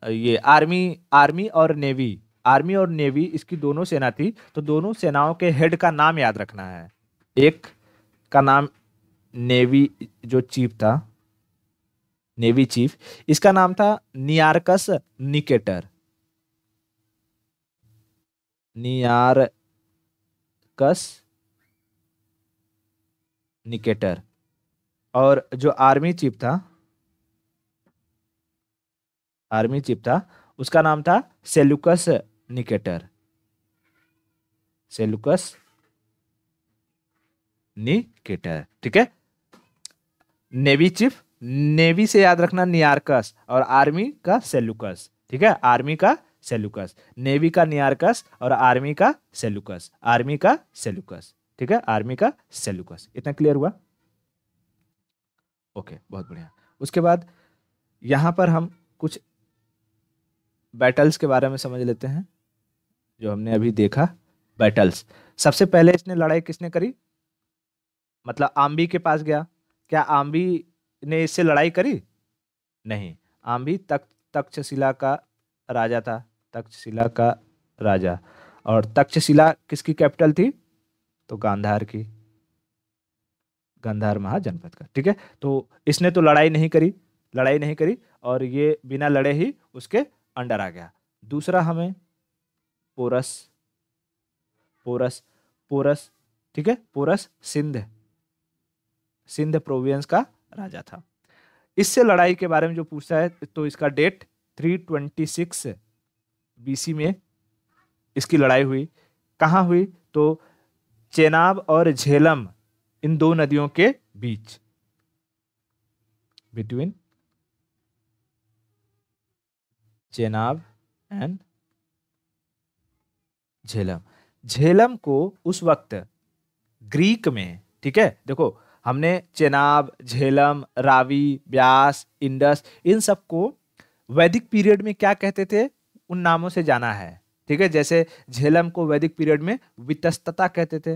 ये आर्मी, आर्मी और नेवी, आर्मी और नेवी इसकी दोनों सेना थी, तो दोनों सेनाओं के हेड का नाम याद रखना है। एक का नाम नेवी जो चीफ था, नेवी चीफ, इसका नाम था नियारकस निकेटर, नियारकस निकेटर। और जो आर्मी चीफ था, आर्मी चीफ था, उसका नाम था सेलुकस निकेटर, सेलुकस निकेटर। ठीक है, नेवी चीफ, नेवी से याद रखना नियारकस, और आर्मी का सेलुकस। ठीक है, आर्मी का सेलुकस, नेवी का नियारकस और आर्मी का सेलुकस, आर्मी का सेलुकस। ठीक है, आर्मी का सेलुकस। इतना क्लियर हुआ? ओके, बहुत बढ़िया। उसके बाद यहां पर हम कुछ बैटल्स के बारे में समझ लेते हैं, जो हमने अभी देखा। बैटल्स, सबसे पहले इसने लड़ाई किसने करी? मतलब आम्बी के पास गया, क्या आम्बी ने इससे लड़ाई करी? नहीं, आम्बी तक्षशिला का राजा था, तक्षशिला का राजा। और तक्षशिला किसकी कैपिटल थी? तो गांधार की, गांधार महाजनपद का। ठीक है, तो इसने तो लड़ाई नहीं करी, लड़ाई नहीं करी, और ये बिना लड़े ही उसके अंडर आ गया। दूसरा हमें पोरस, पोरस, पोरस, ठीक है, पोरस सिंध, सिंध प्रोविंस का राजा था। इससे लड़ाई के बारे में जो पूछता है, तो इसका डेट 326 बीसी में इसकी लड़ाई हुई। कहाँ हुई? तो चेनाब और झेलम, इन दो नदियों के बीच, बिटवीन चेनाब एंड झेलम। झेलम को उस वक्त ग्रीक में, ठीक है, देखो हमने चेनाब, झेलम, रावी, ब्यास, इंडस, इन सबको वैदिक पीरियड में क्या कहते थे, उन नामों से जाना है। ठीक है, जैसे झेलम को वैदिक पीरियड में वितस्तता कहते थे,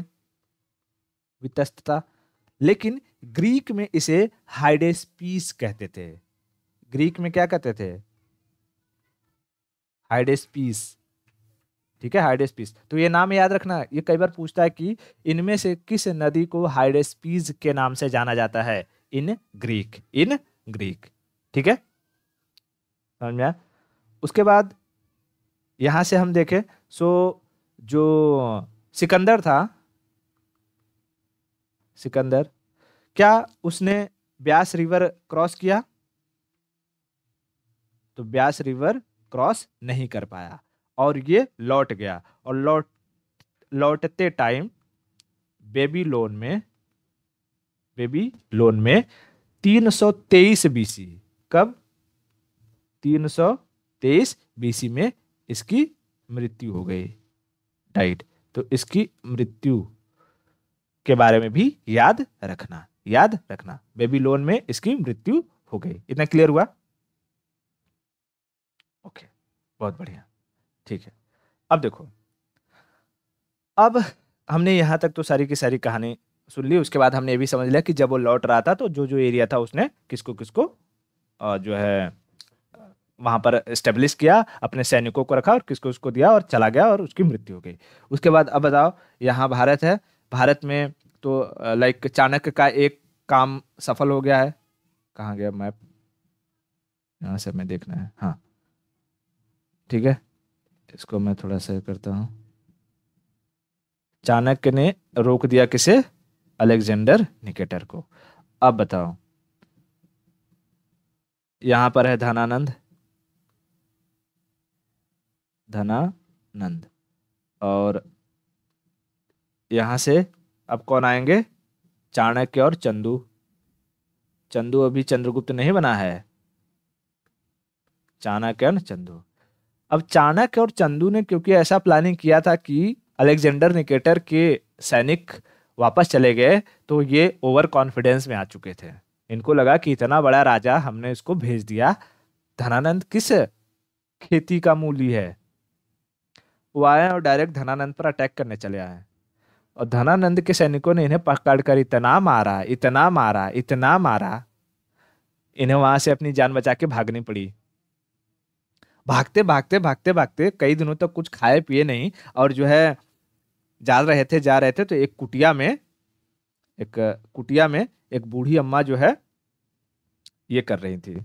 वितस्तता। लेकिन ग्रीक में इसे हाइडेस्पीस कहते थे। ग्रीक में क्या कहते थे? हाइडेस्पीस। ठीक है, हाइडेस्पीस। तो ये नाम याद रखना, ये कई बार पूछता है कि इनमें से किस नदी को हाइडेस्पीस के नाम से जाना जाता है? In Greek, in Greek. ठीक है, समझ में आया? उसके बाद यहां से हम देखें, सो जो सिकंदर था, सिकंदर, क्या उसने ब्यास रिवर क्रॉस किया? तो ब्यास रिवर क्रॉस नहीं कर पाया, और ये लौट गया। और लौटते टाइम बेबीलोन में, बेबीलोन में 323 बीसी, कब? 323 बीसी में इसकी मृत्यु हो गई, डाइड। तो इसकी मृत्यु के बारे में भी याद रखना, याद रखना, बेबीलोन में इसकी मृत्यु हो गई। इतना क्लियर हुआ? ओके, बहुत बढ़िया। ठीक है, अब देखो, अब हमने यहां तक तो सारी की सारी कहानी सुन ली। उसके बाद हमने ये भी समझ लिया कि जब वो लौट रहा था तो जो जो एरिया था उसने किसको किसको जो है वहां पर स्टेब्लिश किया, अपने सैनिकों को रखा और किसको उसको दिया और चला गया और उसकी मृत्यु हो गई। उसके बाद अब बताओ, यहाँ भारत है, भारत में तो लाइक चाणक्य का एक काम सफल हो गया है। कहाँ गया मैप? यहाँ से हमें देखना है, हाँ ठीक है। इसको मैं थोड़ा सा करता हूँ। चाणक्य ने रोक दिया किसे? अलेक्जेंडर निकेटर को। अब बताओ, यहाँ पर है धनानंद, धनानंद, और यहाँ से अब कौन आएंगे? चाणक्य और चंदू। चंदू अभी चंद्रगुप्त नहीं बना है, चाणक्य और चंदू। अब चाणक्य और चंदू ने क्योंकि ऐसा प्लानिंग किया था कि अलेक्जेंडर निकेटर के सैनिक वापस चले गए, तो ये ओवर कॉन्फिडेंस में आ चुके थे। इनको लगा कि इतना बड़ा राजा हमने इसको भेज दिया, धनानंद किस खेती का मूली है। वो आए और डायरेक्ट धनानंद पर अटैक करने चले आए, और धनानंद के सैनिकों ने इन्हें पकड़कर इतना मारा, इतना मारा, इतना मारा, इन्हें वहां से अपनी जान बचा के भागनी पड़ी। भागते भागते भागते भागते कई दिनों तक कुछ खाए पिए नहीं, और जो है जा रहे थे तो एक कुटिया में एक बूढ़ी अम्मा जो है ये कर रही थी,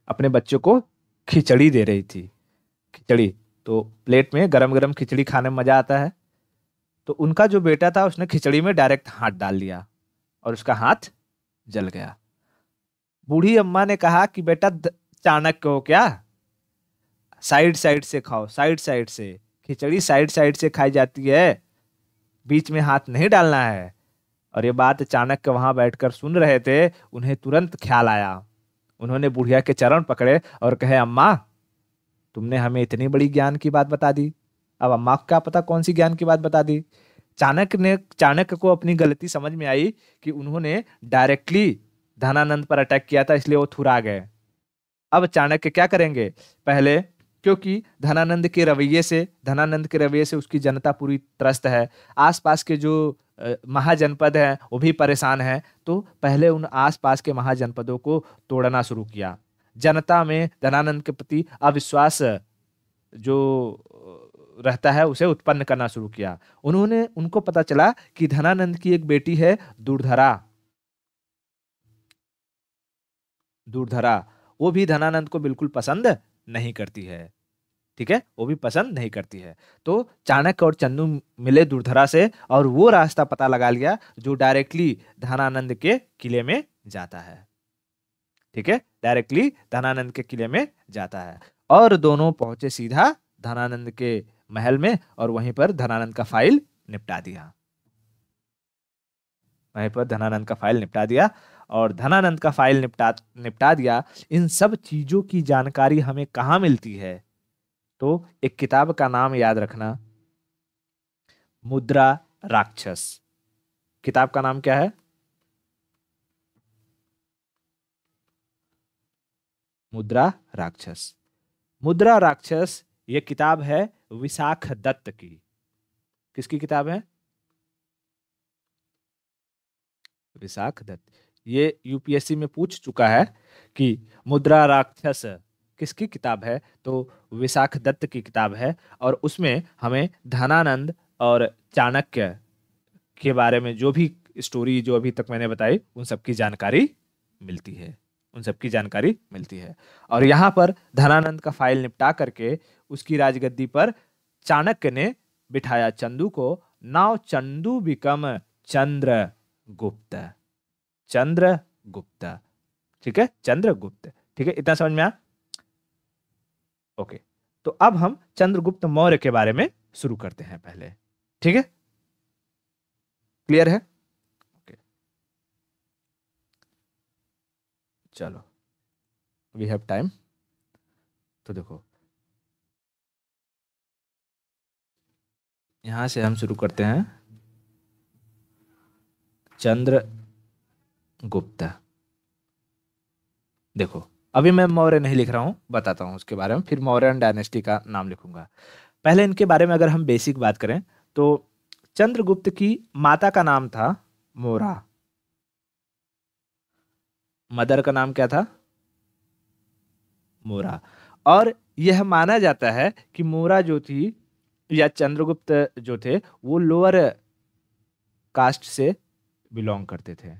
अपने बच्चों को खिचड़ी दे रही थी। खिचड़ी तो प्लेट में गरम गरम खिचड़ी खाने में मजा आता है। तो उनका जो बेटा था उसने खिचड़ी में डायरेक्ट हाथ डाल लिया और उसका हाथ जल गया। बूढ़ी अम्मा ने कहा कि बेटा चाणक्य हो क्या, साइड साइड से खाओ, साइड साइड से, खिचड़ी साइड साइड से खाई जाती है, बीच में हाथ नहीं डालना है। और ये बात चाणक्य वहां बैठकर सुन रहे थे। उन्हें तुरंत ख्याल आया, उन्होंने बुढ़िया के चरण पकड़े और कहे, अम्मा तुमने हमें इतनी बड़ी ज्ञान की बात बता दी, अब अम्मा को क्या पता कौन सी ज्ञान की बात बता दी। चाणक्य को अपनी गलती समझ में आई कि उन्होंने डायरेक्टली धनानंद पर अटैक किया था, इसलिए वो थुरा गए। अब चाणक्य क्या करेंगे? पहले, क्योंकि धनानंद के रवैये से उसकी जनता पूरी त्रस्त है, आसपास के जो महाजनपद हैं वो भी परेशान हैं, तो पहले उन आसपास के महाजनपदों को तोड़ना शुरू किया। जनता में धनानंद के प्रति अविश्वास जो रहता है उसे उत्पन्न करना शुरू किया। उनको पता चला कि धनानंद की एक बेटी है दूरधरा। दूरधरा वो भी धनानंद को बिल्कुल पसंद नहीं करती है, ठीक है, वो भी पसंद नहीं करती है। तो चाणक्य और चंदू मिले दूरधरा से और वो रास्ता पता लगा लिया जो डायरेक्टली धनानंद के किले में जाता है, ठीक है, डायरेक्टली धनानंद के किले में जाता है। और दोनों पहुंचे सीधा धनानंद के महल में और वहीं पर धनानंद का फाइल निपटा दिया। वहीं पर धनानंद का फाइल निपटा दिया और धनानंद का फाइल निपटा दिया। इन सब चीजों की जानकारी हमें कहाँ मिलती है? तो एक किताब का नाम याद रखना, मुद्रा राक्षस। किताब का नाम क्या है? मुद्रा राक्षस। मुद्रा राक्षस ये किताब है विशाख दत्त की। किसकी किताब है? विशाख दत्त। ये यूपीएससी में पूछ चुका है कि मुद्रा राक्षस किसकी किताब है, तो विशाख दत्त की किताब है। और उसमें हमें धनानंद और चाणक्य के बारे में जो भी स्टोरी जो अभी तक मैंने बताई उन सब की जानकारी मिलती है, उन सब की जानकारी मिलती है। और यहाँ पर धनानंद का फाइल निपटा करके उसकी राजगद्दी पर चाणक्य ने बिठाया चंदू को। Now Chandu become Chandragupta. चंद्रगुप्त, ठीक है, चंद्रगुप्त, ठीक है, इतना समझ में आया? ओके, तो अब हम चंद्रगुप्त मौर्य के बारे में शुरू करते हैं पहले, ठीक है, क्लियर है? ओके, चलो, वी हैव टाइम। तो देखो, यहां से हम शुरू करते हैं चंद्रगुप्त। देखो, अभी मैं मौर्य नहीं लिख रहा हूं, बताता हूं उसके बारे में, फिर मौर्यन डायनेस्टी का नाम लिखूंगा। पहले इनके बारे में अगर हम बेसिक बात करें तो चंद्रगुप्त की माता का नाम था मोरा। मदर का नाम क्या था? मोरा। और यह माना जाता है कि मोरा जो थी या चंद्रगुप्त जो थे वो लोअर कास्ट से बिलोंग करते थे।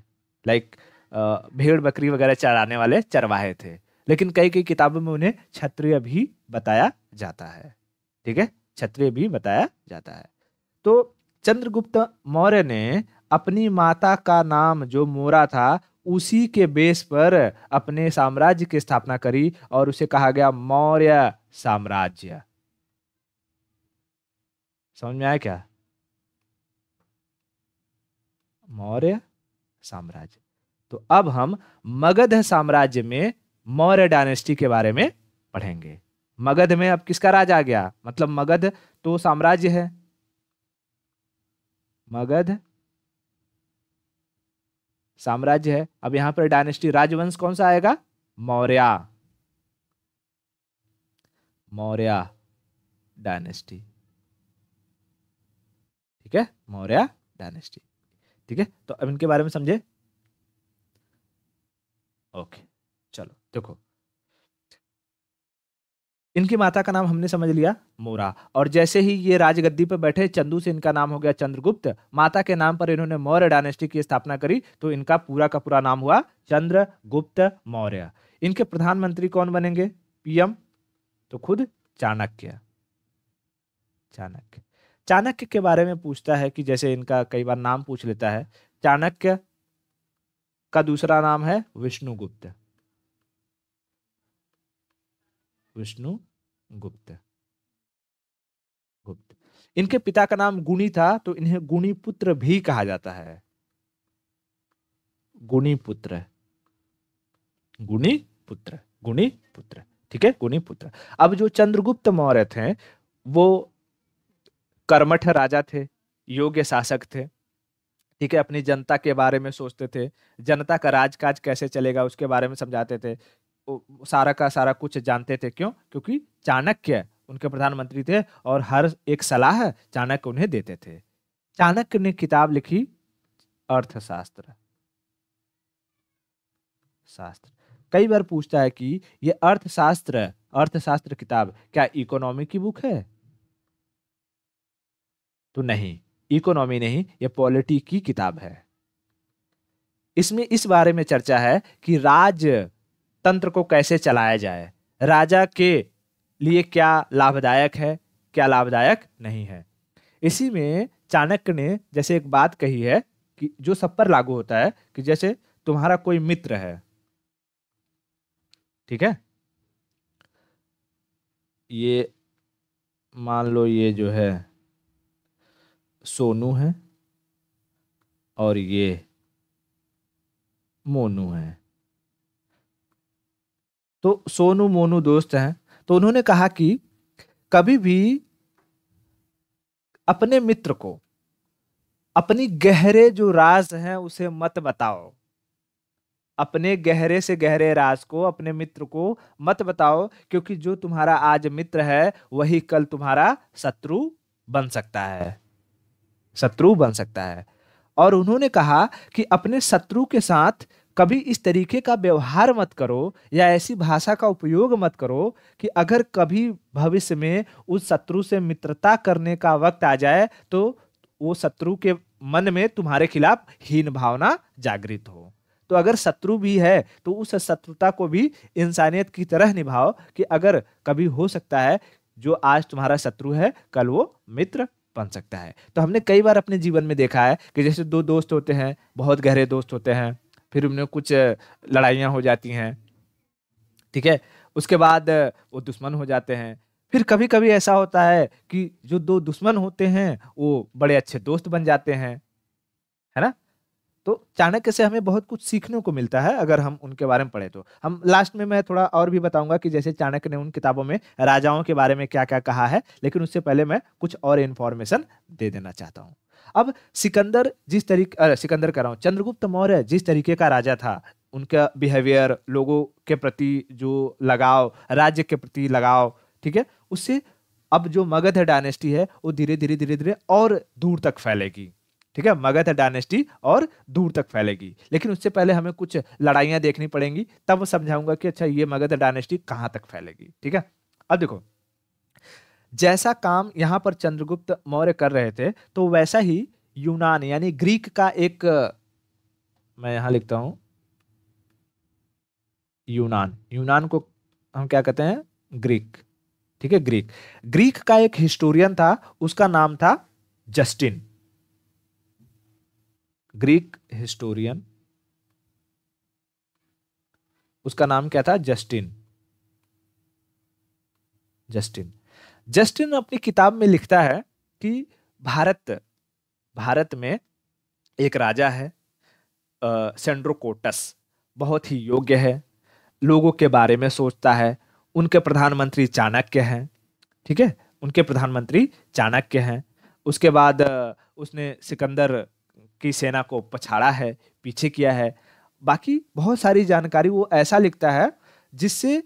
लाइक भेड़ बकरी वगैरह चराने वाले चरवाहे थे। लेकिन कई कई किताबों में उन्हें क्षत्रिय भी बताया जाता है। ठीक है, क्षत्रिय भी बताया जाता है। तो चंद्रगुप्त मौर्य ने अपनी माता का नाम जो मोरा था उसी के बेस पर अपने साम्राज्य की स्थापना करी और उसे कहा गया मौर्य साम्राज्य। समझ में आया क्या? मौर्य साम्राज्य। तो अब हम मगध साम्राज्य में मौर्य डायनेस्टी के बारे में पढ़ेंगे। मगध में अब किसका राज आ गया? मतलब मगध तो साम्राज्य है। मगध साम्राज्य है। अब यहां पर डायनेस्टी राजवंश कौन सा आएगा? मौर्य। मौर्य डायनेस्टी। ठीक है, मौर्य डायनेस्टी। ठीक है, तो अब इनके बारे में समझे। ओके, चलो देखो, इनकी माता का नाम हमने समझ लिया मोरा। और जैसे ही ये राजगद्दी पर बैठे चंदू से इनका नाम हो गया चंद्रगुप्त। माता के नाम पर इन्होंने मौर्य डायनेस्टी की स्थापना करी तो इनका पूरा का पूरा नाम हुआ चंद्रगुप्त मौर्य। इनके प्रधानमंत्री कौन बनेंगे? पीएम? तो खुद चाणक्य। चाणक्य। चाणक्य के बारे में पूछता है कि जैसे इनका कई बार नाम पूछ लेता है। चाणक्य का दूसरा नाम है विष्णुगुप्त। विष्णुगुप्त गुप्त। इनके पिता का नाम गुणी था तो इन्हें गुणी पुत्र भी कहा जाता है। गुणी पुत्र। गुणी पुत्र। गुणी पुत्र। ठीक है, गुणी पुत्र। अब जो चंद्रगुप्त मौर्य थे वो कर्मठ राजा थे, योग्य शासक थे। ठीक है, अपनी जनता के बारे में सोचते थे, जनता का राजकाज कैसे चलेगा उसके बारे में समझाते थे। सारा का सारा कुछ जानते थे। क्यों? क्योंकि चाणक्य उनके प्रधानमंत्री थे और हर एक सलाह चाणक्य उन्हें देते थे। चाणक्य ने किताब लिखी अर्थशास्त्र। शास्त्र। कई बार पूछता है कि ये अर्थशास्त्र, अर्थशास्त्र किताब क्या इकोनॉमी की बुक है? तो नहीं, इकोनॉमी नहीं, ये पॉलिटी की किताब है। इसमें इस बारे में चर्चा है कि राज तंत्र को कैसे चलाया जाए, राजा के लिए क्या लाभदायक है, क्या लाभदायक नहीं है। इसी में चाणक्य ने जैसे एक बात कही है कि जो सब पर लागू होता है कि जैसे तुम्हारा कोई मित्र है। ठीक है, ये मान लो ये जो है सोनू है और ये मोनू है। तो सोनू मोनू दोस्त हैं। तो उन्होंने कहा कि कभी भी अपने मित्र को अपनी गहरे जो राज हैं उसे मत बताओ। अपने गहरे से गहरे राज को अपने मित्र को मत बताओ, क्योंकि जो तुम्हारा आज मित्र है वही कल तुम्हारा शत्रु बन सकता है। शत्रु बन सकता है। और उन्होंने कहा कि अपने शत्रु के साथ कभी इस तरीके का व्यवहार मत करो या ऐसी भाषा का उपयोग मत करो कि अगर कभी भविष्य में उस शत्रु से मित्रता करने का वक्त आ जाए तो वो शत्रु के मन में तुम्हारे खिलाफ हीन भावना जागृत हो। तो अगर शत्रु भी है तो उस शत्रुता को भी इंसानियत की तरह निभाओ कि अगर कभी हो सकता है जो आज तुम्हारा शत्रु है कल वो मित्र बन सकता है। तो हमने कई बार अपने जीवन में देखा है कि जैसे दो दोस्त होते हैं, बहुत गहरे दोस्त होते हैं, फिर उनमें कुछ लड़ाइयाँ हो जाती हैं। ठीक है, उसके बाद वो दुश्मन हो जाते हैं। फिर कभी कभी ऐसा होता है कि जो दो दुश्मन होते हैं वो बड़े अच्छे दोस्त बन जाते हैं, है ना। तो चाणक्य से हमें बहुत कुछ सीखने को मिलता है अगर हम उनके बारे में पढ़े तो। हम लास्ट में मैं थोड़ा और भी बताऊंगा कि जैसे चाणक्य ने उन किताबों में राजाओं के बारे में क्या क्या कहा है, लेकिन उससे पहले मैं कुछ और इंफॉर्मेशन दे देना चाहता हूँ। अब सिकंदर जिस तरीके सिकंदर कह रहा हूँ, चंद्रगुप्त मौर्य जिस तरीके का राजा था, उनका बिहेवियर, लोगों के प्रति जो लगाव, राज्य के प्रति लगाव, ठीक है, उससे अब जो मगध डायनेस्टी है वो धीरे धीरे धीरे धीरे और दूर तक फैलेगी। ठीक है, मगध डायनेस्टी और दूर तक फैलेगी। लेकिन उससे पहले हमें कुछ लड़ाइयां देखनी पड़ेंगी, तब समझाऊंगा कि अच्छा ये मगध डायनेस्टी कहाँ तक फैलेगी। ठीक है, अब देखो, जैसा काम यहां पर चंद्रगुप्त मौर्य कर रहे थे, तो वैसा ही यूनान यानी ग्रीक का एक, मैं यहां लिखता हूं यूनान, यूनान को हम क्या कहते हैं, ग्रीक। ठीक है, ग्रीक, ग्रीक का एक हिस्टोरियन था, उसका नाम था जस्टिन। ग्रीक हिस्टोरियन, उसका नाम क्या था, जस्टिन। जस्टिन, जस्टिन अपनी किताब में लिखता है कि भारत भारत में एक राजा है, सेंड्रोकोटस, बहुत ही योग्य है, लोगों के बारे में सोचता है। उनके प्रधानमंत्री चाणक्य हैं। ठीक है, उनके प्रधानमंत्री चाणक्य हैं। उसके बाद उसने सिकंदर की सेना को पछाड़ा है, पीछे किया है। बाकी बहुत सारी जानकारी वो ऐसा लिखता है जिससे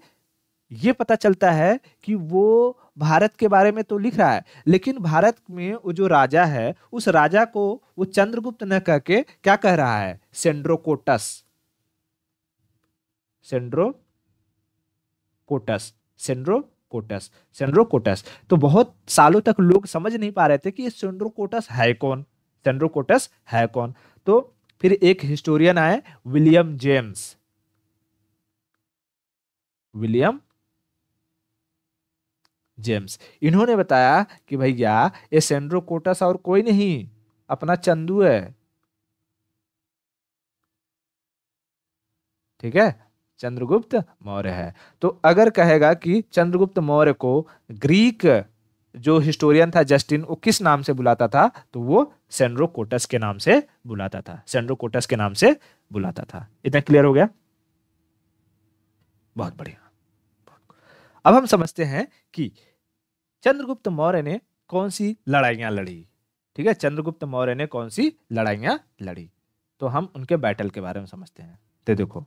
ये पता चलता है कि वो भारत के बारे में तो लिख रहा है, लेकिन भारत में वो जो राजा है, उस राजा को वो चंद्रगुप्त न कह के क्या कह रहा है, सेंड्रोकोटस। Sandrocottus, Sandrocottus, Sandrocottus. तो बहुत सालों तक लोग समझ नहीं पा रहे थे कि ये सेंड्रोकोटस है कौन, सेंड्रोकोटस है कौन। तो फिर एक हिस्टोरियन आए, विलियम जेम्स। विलियम जेम्स, इन्होंने बताया कि भैया ये सेंड्रोकोटस और कोई नहीं, अपना चंदू है। ठीक है, चंद्रगुप्त मौर्य है। तो अगर कहेगा कि चंद्रगुप्त मौर्य को ग्रीक जो हिस्टोरियन था जस्टिन, वो किस नाम से बुलाता था, तो वो सेंड्रोकोटस के नाम से बुलाता था, सेंड्रोकोटस के नाम से बुलाता था। इतना क्लियर हो गया, बहुत बढ़िया। अब हम समझते हैं कि चंद्रगुप्त मौर्य ने कौन सी लड़ाइयां लड़ी। ठीक है, चंद्रगुप्त मौर्य ने कौन सी लड़ाइयां लड़ी, तो हम उनके बैटल के बारे में समझते हैं। तो देखो,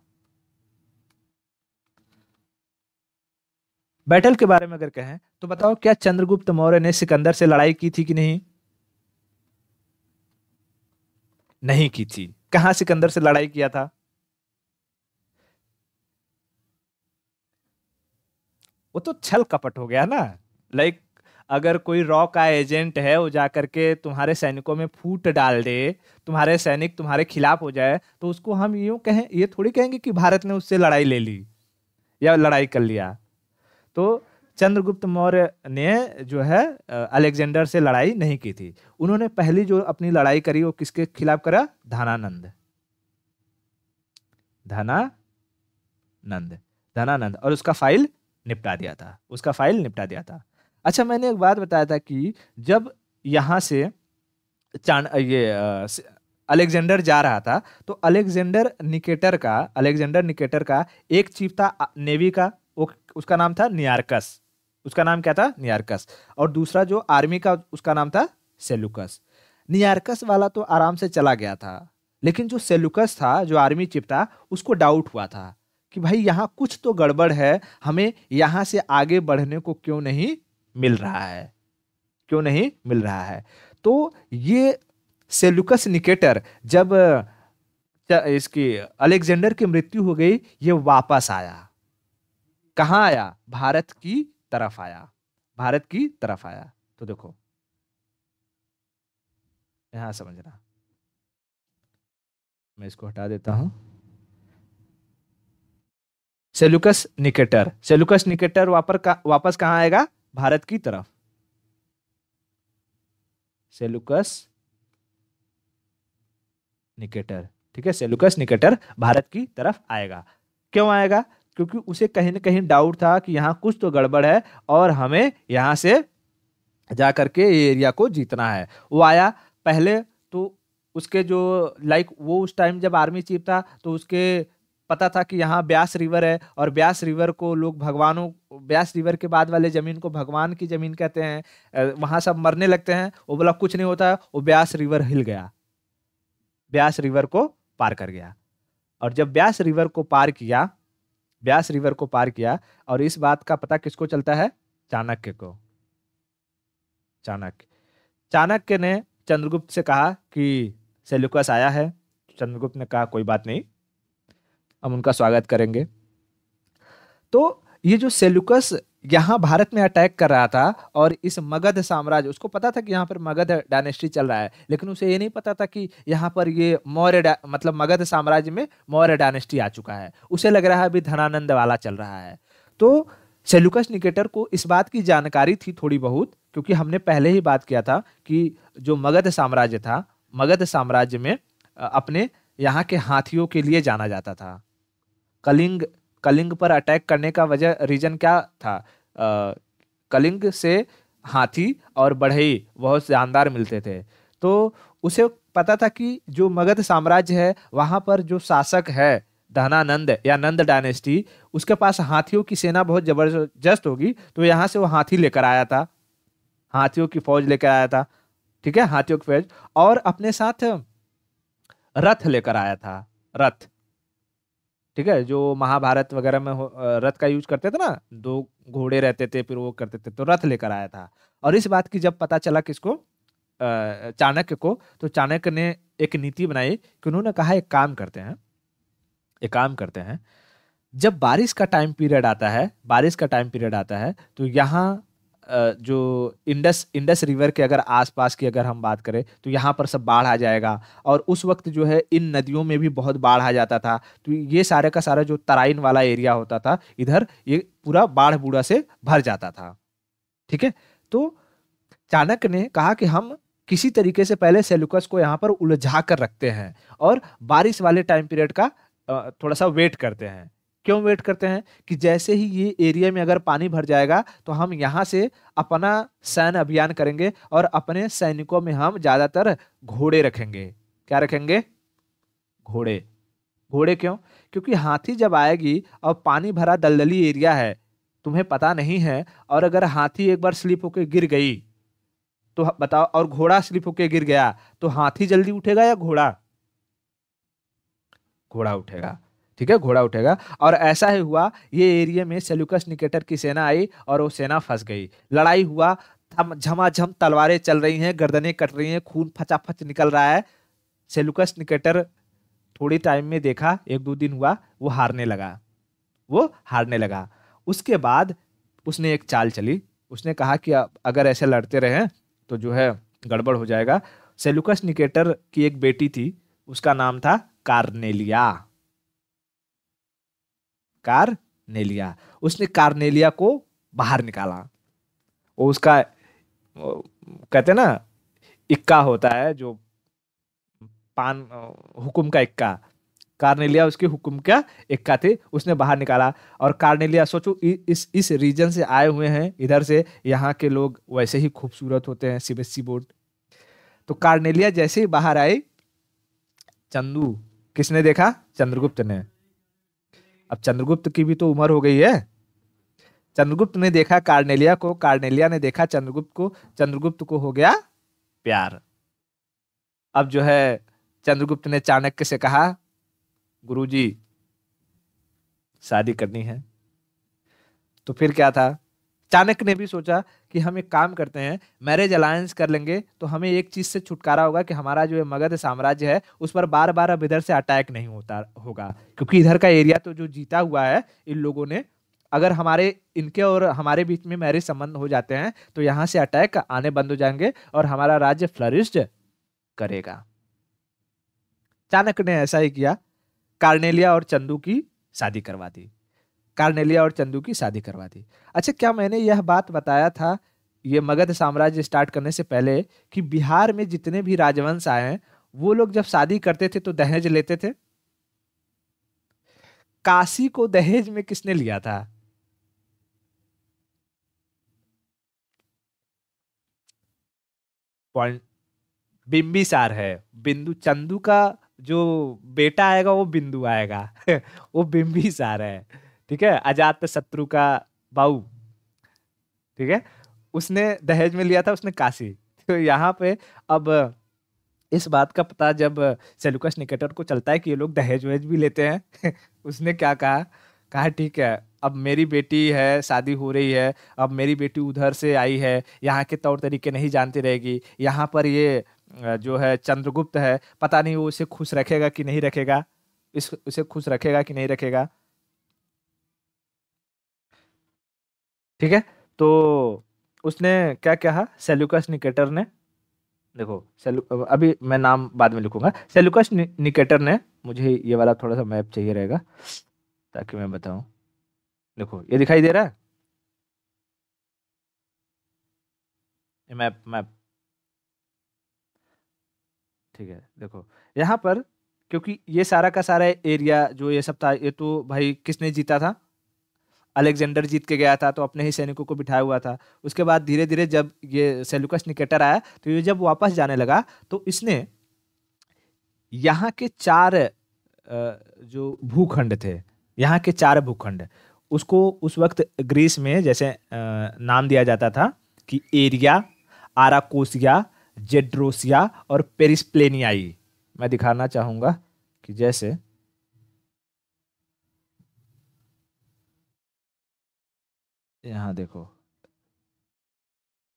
बैटल के बारे में अगर कहें तो बताओ, क्या चंद्रगुप्त मौर्य ने सिकंदर से लड़ाई की थी कि नहीं? नहीं की थी। कहां सिकंदर से लड़ाई किया था? वो तो छल कपट हो गया ना। लाइक, अगर कोई रॉ का एजेंट है, वो जा करके तुम्हारे सैनिकों में फूट डाल दे, तुम्हारे सैनिक तुम्हारे खिलाफ हो जाए, तो उसको हम यूं कहें, ये थोड़ी कहेंगे कि भारत ने उससे लड़ाई ले ली या लड़ाई कर लिया। तो चंद्रगुप्त मौर्य ने जो है अलेक्जेंडर से लड़ाई नहीं की थी। उन्होंने पहली जो अपनी लड़ाई करी वो किसके खिलाफ करा? धनानंद, धनानंद, धनानंद, और उसका फाइल निपटा दिया था, उसका फाइल निपटा दिया था। अच्छा, मैंने एक बात बताया था कि जब यहाँ से अलेक्जेंडर जा रहा था, तो अलेक्जेंडर निकेटर का एक चीफ था नेवी का, उसका नाम था नियारकस। उसका नाम क्या था? नियारकस। और दूसरा जो आर्मी का, उसका नाम था सेलुकस। नियारकस वाला तो आराम से चला गया था, लेकिन जो सेलुकस था, जो आर्मी चीफ था, उसको डाउट हुआ था कि भाई यहाँ कुछ तो गड़बड़ है, हमें यहाँ से आगे बढ़ने को क्यों नहीं मिल रहा है, क्यों नहीं मिल रहा है। तो ये सेलुकस निकेटर जब इसकी अलेक्जेंडर की मृत्यु हो गई, ये वापस आया। कहाँ आया? भारत की तरफ आया, भारत की तरफ आया। तो देखो, यहां समझना, मैं इसको हटा देता हूं। सेलुकस निकेटर वापस कहाँ आएगा? भारत की तरफ। सेलुकस निकेटर, ठीक है, सेलुकस निकेटर भारत की तरफ आएगा। क्यों आएगा? क्योंकि उसे कहीं ना कहीं डाउट था कि यहाँ कुछ तो गड़बड़ है और हमें यहाँ से जा करके ये एरिया को जीतना है। वो आया पहले तो, उसके जो लाइक वो उस टाइम जब आर्मी चीफ था, तो उसके पता था कि यहाँ ब्यास रिवर है, और ब्यास रिवर को लोग भगवानों, ब्यास रिवर के बाद वाले जमीन को भगवान की जमीन कहते हैं। वहां सब मरने लगते हैं। वो बोला कुछ नहीं होता है, वो ब्यास रिवर हिल गया, ब्यास रिवर को पार कर गया। और जब ब्यास रिवर को पार किया, ब्यास रिवर को पार किया, और इस बात का पता किसको चलता है? चाणक्य को। चाणक्य, चाणक्य ने चंद्रगुप्त से कहा कि सेल्यूकस आया है। चंद्रगुप्त ने कहा कोई बात नहीं, हम उनका स्वागत करेंगे। तो ये जो सेल्यूकस यहाँ भारत में अटैक कर रहा था, और इस मगध साम्राज्य, उसको पता था कि यहाँ पर मगध डायनेस्टी चल रहा है, लेकिन उसे ये नहीं पता था कि यहाँ पर ये मतलब मगध साम्राज्य में मौर्य डायनेस्टी आ चुका है। उसे लग रहा है अभी धनानंद वाला चल रहा है। तो सेल्यूकस निकेटर को इस बात की जानकारी थी थोड़ी बहुत, क्योंकि हमने पहले ही बात किया था कि जो मगध साम्राज्य था, मगध साम्राज्य में अपने यहाँ के हाथियों के लिए जाना जाता था। कलिंग कलिंग पर अटैक करने का वजह रीजन क्या था? कलिंग से हाथी और बढ़ई बहुत शानदार मिलते थे। तो उसे पता था कि जो मगध साम्राज्य है वहां पर जो शासक है धनानंद या नंद डायनेस्टी, उसके पास हाथियों की सेना बहुत जबरदस्त होगी। तो यहाँ से वो हाथी लेकर आया था, हाथियों की फौज लेकर आया था। ठीक है, हाथियों की फौज, और अपने साथ रथ लेकर आया था। रथ, ठीक है, जो महाभारत वगैरह में रथ का यूज करते थे ना, दो घोड़े रहते थे, फिर वो करते थे, तो रथ लेकर आया था। और इस बात की जब पता चला किसको, चाणक्य को, तो चाणक्य ने एक नीति बनाई कि उन्होंने कहा एक काम करते हैं, एक काम करते हैं, जब बारिश का टाइम पीरियड आता है, बारिश का टाइम पीरियड आता है, तो यहाँ जो इंडस इंडस रिवर के अगर आसपास की अगर हम बात करें, तो यहाँ पर सब बाढ़ आ जाएगा। और उस वक्त जो है इन नदियों में भी बहुत बाढ़ आ जाता था। तो ये सारे का सारा जो तराइन वाला एरिया होता था इधर, ये पूरा बाढ़ बूढ़ा से भर जाता था। ठीक है, तो चाणक्य ने कहा कि हम किसी तरीके से पहले सेल्यूकस को यहाँ पर उलझा कर रखते हैं, और बारिश वाले टाइम पीरियड का थोड़ा सा वेट करते हैं। क्यों वेट करते हैं? कि जैसे ही ये एरिया में अगर पानी भर जाएगा, तो हम यहाँ से अपना सैन्य अभियान करेंगे, और अपने सैनिकों में हम ज्यादातर घोड़े रखेंगे। क्या रखेंगे? घोड़े। घोड़े क्यों? क्योंकि हाथी जब आएगी और पानी भरा दलदली एरिया है, तुम्हें पता नहीं है, और अगर हाथी एक बार स्लिप होकर गिर गई तो बताओ, और घोड़ा स्लिप होकर गिर गया, तो हाथी जल्दी उठेगा या घोड़ा? घोड़ा उठेगा। ठीक है, घोड़ा उठेगा। और ऐसा ही हुआ, ये एरिया में सेल्यूकस निकेटर की सेना आई और वो सेना फंस गई। लड़ाई हुआ, झमाझम तलवारें चल रही हैं, गर्दनें कट रही हैं, खून फचाफच निकल रहा है। सेल्यूकस निकेटर थोड़ी टाइम में देखा, एक दो दिन हुआ, वो हारने लगा, वो हारने लगा। उसके बाद उसने एक चाल चली, उसने कहा कि अगर ऐसे लड़ते रहे तो जो है गड़बड़ हो जाएगा। सेल्यूकस निकेटर की एक बेटी थी, उसका नाम था कार्नेलिया। कार्नेलिया, उसने कार्नेलिया को बाहर निकाला। वो उसका कहते हैं ना, इक्का होता है जो पान, हुकुम का इक्का। कार्नेलिया उसके हुक्म का इक्का थे, उसने बाहर निकाला। और कार्नेलिया, सोचो इस रीजन से आए हुए हैं, इधर से, यहाँ के लोग वैसे ही खूबसूरत होते हैं, सीबीएसई बोर्ड। तो कार्नेलिया जैसे ही बाहर आई, चंदू किसने देखा? चंद्रगुप्त ने। अब चंद्रगुप्त की भी तो उम्र हो गई है। चंद्रगुप्त ने देखा कार्नेलिया को, कार्नेलिया ने देखा चंद्रगुप्त को, चंद्रगुप्त को हो गया प्यार। अब जो है चंद्रगुप्त ने चाणक्य से कहा, गुरुजी शादी करनी है। तो फिर क्या था, चाणक्य ने भी सोचा कि हम एक काम करते हैं, मैरिज अलायंस कर लेंगे, तो हमें एक चीज से छुटकारा होगा कि हमारा जो मगध साम्राज्य है उस पर बार बार अब इधर से अटैक नहीं होता होगा, क्योंकि इधर का एरिया तो जो जीता हुआ है इन लोगों ने। अगर हमारे इनके और हमारे बीच में मैरिज संबंध हो जाते हैं, तो यहाँ से अटैक आने बंद हो जाएंगे और हमारा राज्य फ्लरिश करेगा। चाणक्य ने ऐसा ही किया, कार्नेलिया और चंदू की शादी करवा दी। कार्नेलिया और चंदू की शादी करवा दी। अच्छा, क्या मैंने यह बात बताया था ये मगध साम्राज्य स्टार्ट करने से पहले, कि बिहार में जितने भी राजवंश आए हैं, वो लोग जब शादी करते थे तो दहेज लेते थे? काशी को दहेज में किसने लिया था? पॉइंट, बिंबिसार है। बिंदु, चंदू का जो बेटा आएगा वो बिंदु आएगा। वो बिंबिसार है। ठीक है, अजात शत्रु का बाऊ। ठीक है, उसने दहेज में लिया था, उसने काशी। तो यहाँ पे अब इस बात का पता जब सेल्यूकस निकेटर को चलता है कि ये लोग दहेज वहेज भी लेते हैं, उसने क्या कहा, कहा ठीक है, अब मेरी बेटी है, शादी हो रही है, अब मेरी बेटी उधर से आई है, यहाँ के तौर तरीके नहीं जानती रहेगी, यहाँ पर ये जो है चंद्रगुप्त है, पता नहीं वो उसे खुश रखेगा कि नहीं रखेगा, इस उसे खुश रखेगा कि नहीं रखेगा। ठीक है। तो उसने क्या कहा सेल्यूकस निकेटर ने, देखो अभी मैं नाम बाद में लिखूंगा। सेल्यूकस निकेटर ने, मुझे ये वाला थोड़ा सा मैप चाहिए रहेगा ताकि मैं बताऊं। देखो ये दिखाई दे रहा है, ये मैप मैप। ठीक है, देखो यहाँ पर, क्योंकि ये सारा का सारा एरिया जो ये सब था, ये तो भाई किसने जीता था, अलेक्जेंडर जीत के गया था, तो अपने ही सैनिकों को बिठाया हुआ था। उसके बाद धीरे धीरे जब ये सेल्यूकस निकेटर आया, तो ये जब वापस जाने लगा, तो इसने यहाँ के चार जो भूखंड थे, यहाँ के चार भूखंड, उसको उस वक्त ग्रीस में जैसे नाम दिया जाता था कि एरिया, आराकोसिया, जेड्रोसिया और पेरिस्प्लेनियाई। मैं दिखाना चाहूंगा कि जैसे यहाँ देखो,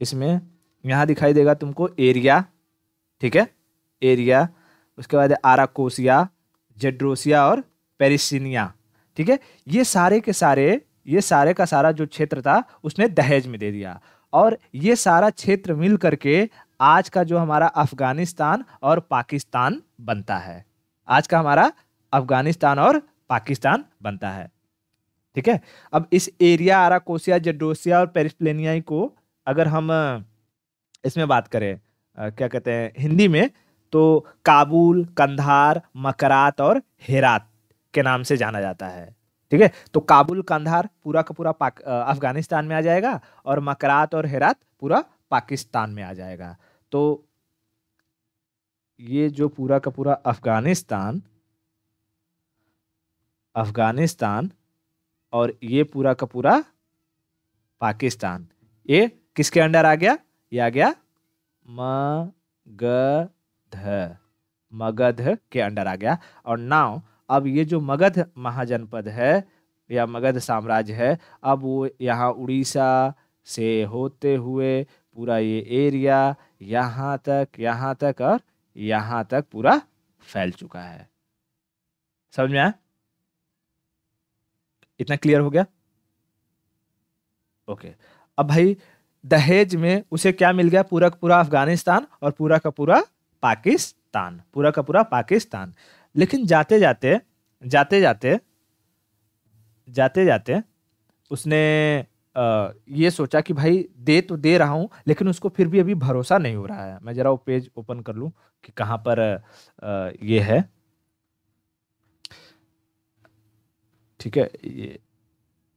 इसमें यहाँ दिखाई देगा तुमको एरिया, ठीक है, एरिया, उसके बाद आराकोसिया, जेड्रोसिया और पेरिसिनिया। ठीक है, ये सारे के सारे, ये सारे का सारा जो क्षेत्र था उसने दहेज में दे दिया, और ये सारा क्षेत्र मिल करके आज का जो हमारा अफगानिस्तान और पाकिस्तान बनता है। आज का हमारा अफगानिस्तान और पाकिस्तान बनता है। ठीक है। अब इस एरिया, आराकोसिया, जेड्रोसिया और पेरिस्प्लेनियाई को अगर हम इसमें बात करें, क्या कहते हैं हिंदी में, तो काबुल, कंधार, मकरात और हेरात के नाम से जाना जाता है। ठीक है, तो काबुल, कंधार पूरा का पूरा अफगानिस्तान में आ जाएगा, और मकरात और हेरात पूरा पाकिस्तान में आ जाएगा। तो ये जो पूरा का पूरा अफगानिस्तान, अफगानिस्तान और ये पूरा का पूरा पाकिस्तान, ये किसके अंडर आ गया, ये आ गया मगध, मगध के अंडर आ गया। और नाउ अब ये जो मगध महाजनपद है या मगध साम्राज्य है, अब वो यहाँ उड़ीसा से होते हुए पूरा ये एरिया यहाँ तक और यहाँ तक पूरा फैल चुका है। समझ में आया? इतना क्लियर हो गया? ओके। अब भाई दहेज में उसे क्या मिल गया, पूरा का पूरा अफगानिस्तान और पूरा का पूरा पाकिस्तान, पूरा का पूरा पाकिस्तान। लेकिन जाते जाते जाते जाते जाते जाते उसने ये सोचा कि भाई दे तो दे रहा हूं, लेकिन उसको फिर भी अभी भरोसा नहीं हो रहा है। मैं जरा वो पेज ओपन कर लूं कि कहां पर ये है। ठीक है, ये,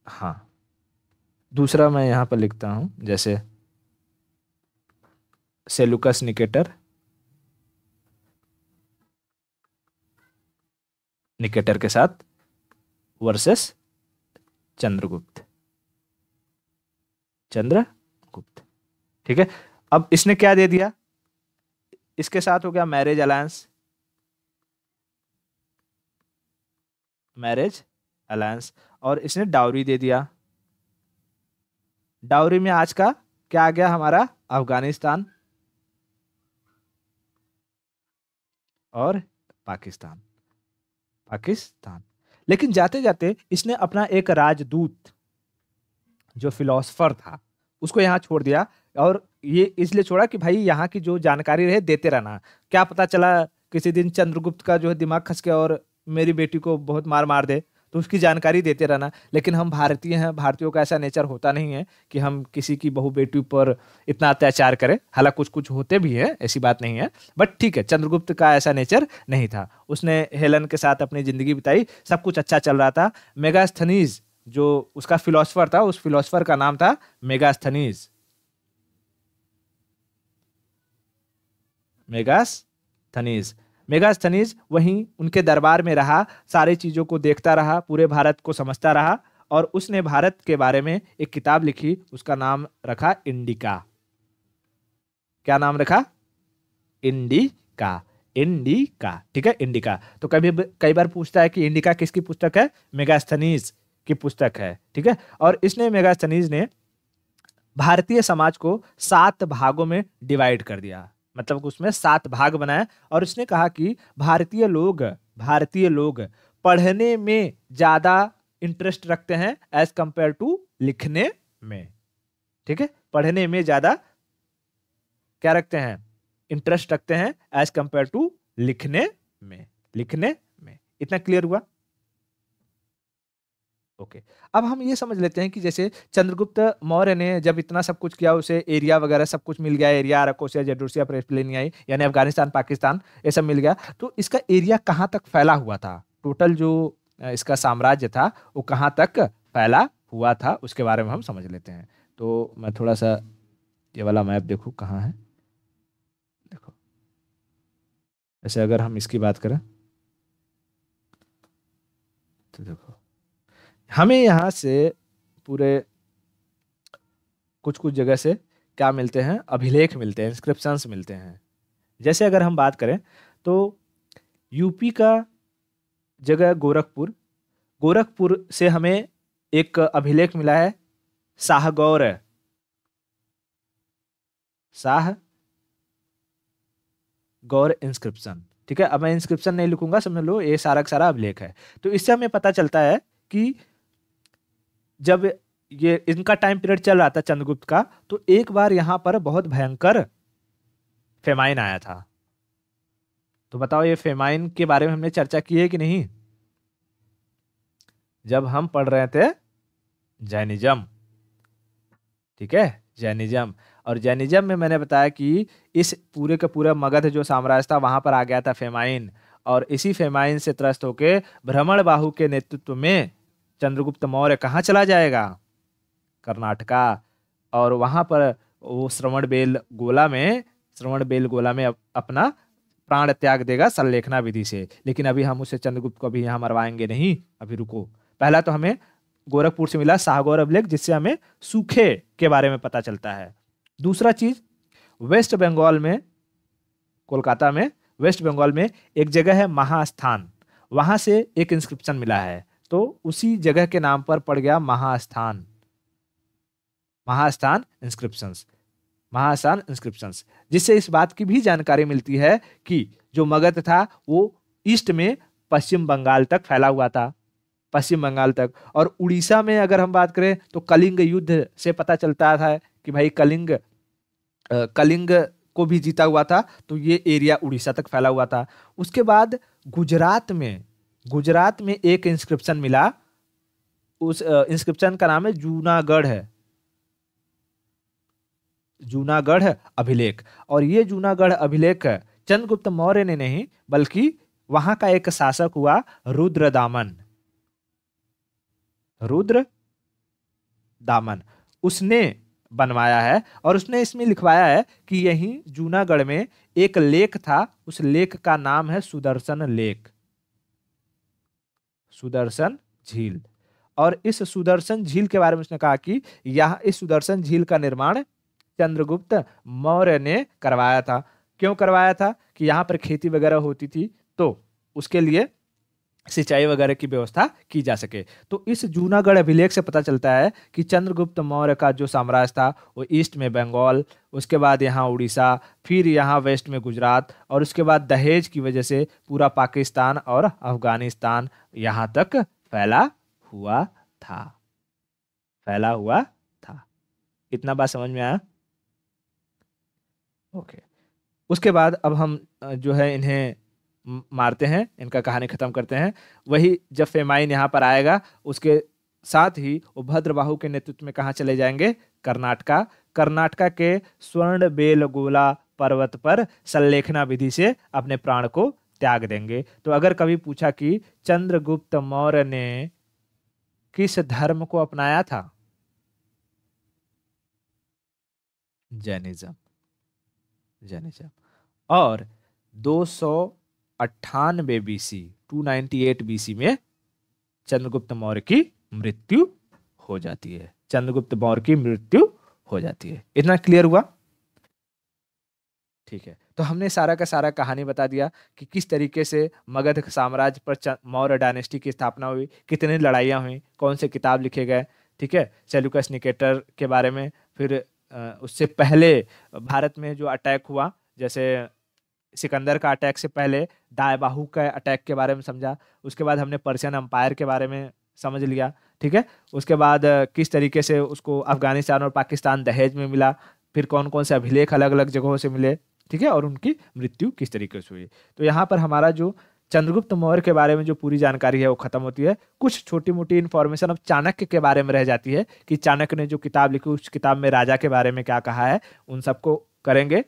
हाँ, दूसरा मैं यहां पर लिखता हूं, जैसे सेलुकस निकेटर, निकेटर के साथ वर्सेस चंद्रगुप्त, चंद्रगुप्त। ठीक है, अब इसने क्या दे दिया, इसके साथ हो गया मैरिज अलायंस, मैरिज अलायंस, और इसने डाउरी दे दिया। डाउरी में आज का क्या आ गया, हमारा अफगानिस्तान और पाकिस्तान, पाकिस्तान। लेकिन जाते जाते इसने अपना एक राजदूत जो फिलोसफर था उसको यहाँ छोड़ दिया, और ये इसलिए छोड़ा कि भाई यहाँ की जो जानकारी रहे देते रहना। क्या पता चला किसी दिन चंद्रगुप्त का जो है दिमाग खस के और मेरी बेटी को बहुत मार मार दे, तो उसकी जानकारी देते रहना। लेकिन हम भारतीय हैं, भारतीयों का ऐसा नेचर होता नहीं है कि हम किसी की बहू बेटी पर इतना अत्याचार करें। हालांकि कुछ कुछ होते भी है, ऐसी बात नहीं है, बट ठीक है, चंद्रगुप्त का ऐसा नेचर नहीं था। उसने हेलन के साथ अपनी जिंदगी बिताई, सब कुछ अच्छा चल रहा था। मेगास्थनीज जो उसका फिलोसफर था, उस फिलोसफर का नाम था मेगास्थनीज, मेगास्थनीज। मेगास्थनीज वहीं उनके दरबार में रहा, सारी चीजों को देखता रहा, पूरे भारत को समझता रहा, और उसने भारत के बारे में एक किताब लिखी, उसका नाम रखा इंडिका। क्या नाम रखा, इंडिका, इंडिका। ठीक है, इंडिका। तो कभी कई बार पूछता है कि इंडिका किसकी पुस्तक है, मेगास्थनीज की पुस्तक है। ठीक है, और इसने मेगास्थनीज ने भारतीय समाज को 7 भागों में डिवाइड कर दिया। मतलब उसमें 7 भाग बनाए, और उसने कहा कि भारतीय लोग पढ़ने में ज्यादा इंटरेस्ट रखते हैं एज कंपेयर टू लिखने में। ठीक है, पढ़ने में ज्यादा क्या रखते हैं, इंटरेस्ट रखते हैं एज कंपेयर टू लिखने में। लिखने में इतना क्लियर हुआ? ओके। अब हम ये समझ लेते हैं कि जैसे चंद्रगुप्त मौर्य ने जब इतना सब कुछ किया, उसे एरिया वगैरह सब कुछ मिल गया, एरिया अराकोसिया, जेडूसिया, प्रेस्पिलिनियाई यानी अफगानिस्तान, पाकिस्तान, ये सब मिल गया। तो इसका एरिया कहाँ तक फैला हुआ था, टोटल जो इसका साम्राज्य था वो कहाँ तक फैला हुआ था, उसके बारे में हम समझ लेते हैं। तो मैं थोड़ा सा ये वाला मैप देखूँ कहाँ है। देखो, जैसे अगर हम इसकी बात करें तो देखो, हमें यहाँ से पूरे कुछ कुछ जगह से क्या मिलते हैं, अभिलेख मिलते हैं, इंस्क्रिप्शंस मिलते हैं। जैसे अगर हम बात करें तो यूपी का जगह गोरखपुर, गोरखपुर से हमें एक अभिलेख मिला है, शाहगौर, शाह गौर इंस्क्रिप्शन। ठीक है, अब मैं इंस्क्रिप्शन नहीं लिखूंगा, समझ लो ये सारा का सारा अभिलेख है। तो इससे हमें पता चलता है कि जब ये इनका टाइम पीरियड चल रहा था चंद्रगुप्त का, तो एक बार यहाँ पर बहुत भयंकर फेमाइन आया था। तो बताओ ये फेमाइन के बारे में हमने चर्चा की है कि नहीं, जब हम पढ़ रहे थे जैनिज्म। ठीक है, जैनिज्म। और जैनिज्म में मैंने बताया कि इस पूरे का पूरा मगध जो साम्राज्य था वहां पर आ गया था फेमाइन, और इसी फेमाइन से त्रस्त होकर भ्रमण बाहु के नेतृत्व में चंद्रगुप्त मौर्य कहाँ चला जाएगा, कर्नाटका। और वहां पर वो श्रवण बेल गोला में अपना प्राण त्याग देगा संलेखना विधि से। लेकिन अभी हम उसे चंद्रगुप्त को अभी यहाँ मरवाएंगे नहीं, अभी रुको। पहला तो हमें गोरखपुर से मिला शाहगौर अभिलेख, जिससे हमें सूखे के बारे में पता चलता है। दूसरा चीज, वेस्ट बंगाल में, कोलकाता में, वेस्ट बंगाल में एक जगह है महास्थान, वहां से एक इंस्क्रिप्शन मिला है। तो उसी जगह के नाम पर पड़ गया महास्थान, महास्थान इंस्क्रिप्शंस, महास्थान इंस्क्रिप्शंस, जिससे इस बात की भी जानकारी मिलती है कि जो मगध था वो ईस्ट में पश्चिम बंगाल तक फैला हुआ था, पश्चिम बंगाल तक। और उड़ीसा में अगर हम बात करें तो कलिंग युद्ध से पता चलता था कि भाई कलिंग को भी जीता हुआ था, तो ये एरिया उड़ीसा तक फैला हुआ था। उसके बाद गुजरात में एक इंस्क्रिप्शन मिला, उस इंस्क्रिप्शन का नाम है जूनागढ़ है, जूनागढ़ अभिलेख। और ये जूनागढ़ अभिलेख चंद्रगुप्त मौर्य ने नहीं, बल्कि वहां का एक शासक हुआ रुद्र दामन, उसने बनवाया है। और उसने इसमें लिखवाया है कि यही जूनागढ़ में एक लेक था, उस लेक का नाम है सुदर्शन लेक, सुदर्शन झील। और इस सुदर्शन झील के बारे में उसने कहा कि यह इस सुदर्शन झील का निर्माण चंद्रगुप्त मौर्य ने करवाया था। क्यों करवाया था? कि यहाँ पर खेती वगैरह होती थी, तो उसके लिए सिंचाई वगैरह की व्यवस्था की जा सके। तो इस जूनागढ़ अभिलेख से पता चलता है कि चंद्रगुप्त मौर्य का जो साम्राज्य था वो ईस्ट में बंगाल, उसके बाद यहाँ उड़ीसा, फिर यहाँ वेस्ट में गुजरात, और उसके बाद दहेज की वजह से पूरा पाकिस्तान और अफगानिस्तान यहाँ तक फैला हुआ था, फैला हुआ था। इतना बात समझ में आया? ओके। उसके बाद अब हम जो है इन्हें मारते हैं, इनका कहानी खत्म करते हैं। वही जब फेमाइन यहाँ पर आएगा, उसके साथ ही वो भद्रबाहु के नेतृत्व में कहाँ चले जाएंगे? कर्नाटका। कर्नाटका के स्वर्ण बेलगोला पर्वत पर संलेखना विधि से अपने प्राण को त्याग देंगे। तो अगर कभी पूछा कि चंद्रगुप्त मौर्य ने किस धर्म को अपनाया था? Jainism, Jainism. और 298 बीसी, 298 बीसी में चंद्रगुप्त मौर्य की मृत्यु हो जाती है, चंद्रगुप्त मौर्य की मृत्यु हो जाती है। इतना क्लियर हुआ? ठीक है, तो हमने सारा का सारा कहानी बता दिया कि किस तरीके से मगध साम्राज्य पर मौर्य डायनेस्टी की स्थापना हुई, कितनी लड़ाइयाँ हुई, कौन से किताब लिखे गए। ठीक है, सेल्यूकस निकेटर के बारे में, फिर उससे पहले भारत में जो अटैक हुआ जैसे सिकंदर का अटैक से पहले दाए बाहु का अटैक के बारे में समझा। उसके बाद हमने पर्शियन अम्पायर के बारे में समझ लिया। ठीक है। उसके बाद किस तरीके से उसको अफगानिस्तान और पाकिस्तान दहेज में मिला, फिर कौन कौन से अभिलेख अलग अलग जगहों से मिले। ठीक है। और उनकी मृत्यु किस तरीके से हुई। तो यहाँ पर हमारा जो चंद्रगुप्त मौर्य के बारे में जो पूरी जानकारी है वो खत्म होती है। कुछ छोटी मोटी इन्फॉर्मेशन अब चाणक्य के बारे में रह जाती है कि चाणक्य ने जो किताब लिखी उस किताब में राजा के बारे में क्या कहा है, उन सबको करेंगे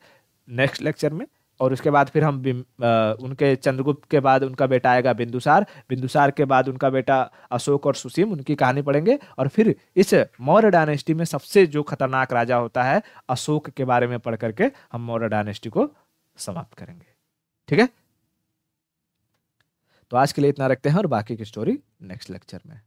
नेक्स्ट लेक्चर में। और उसके बाद फिर हम उनके चंद्रगुप्त के बाद उनका बेटा आएगा बिंदुसार, बिंदुसार के बाद उनका बेटा अशोक और सुसीम, उनकी कहानी पढ़ेंगे। और फिर इस मौर्य डायनेस्टी में सबसे जो खतरनाक राजा होता है अशोक के बारे में पढ़ करके हम मौर्य डायनेस्टी को समाप्त करेंगे। ठीक है। तो आज के लिए इतना रखते हैं और बाकी की स्टोरी नेक्स्ट लेक्चर में।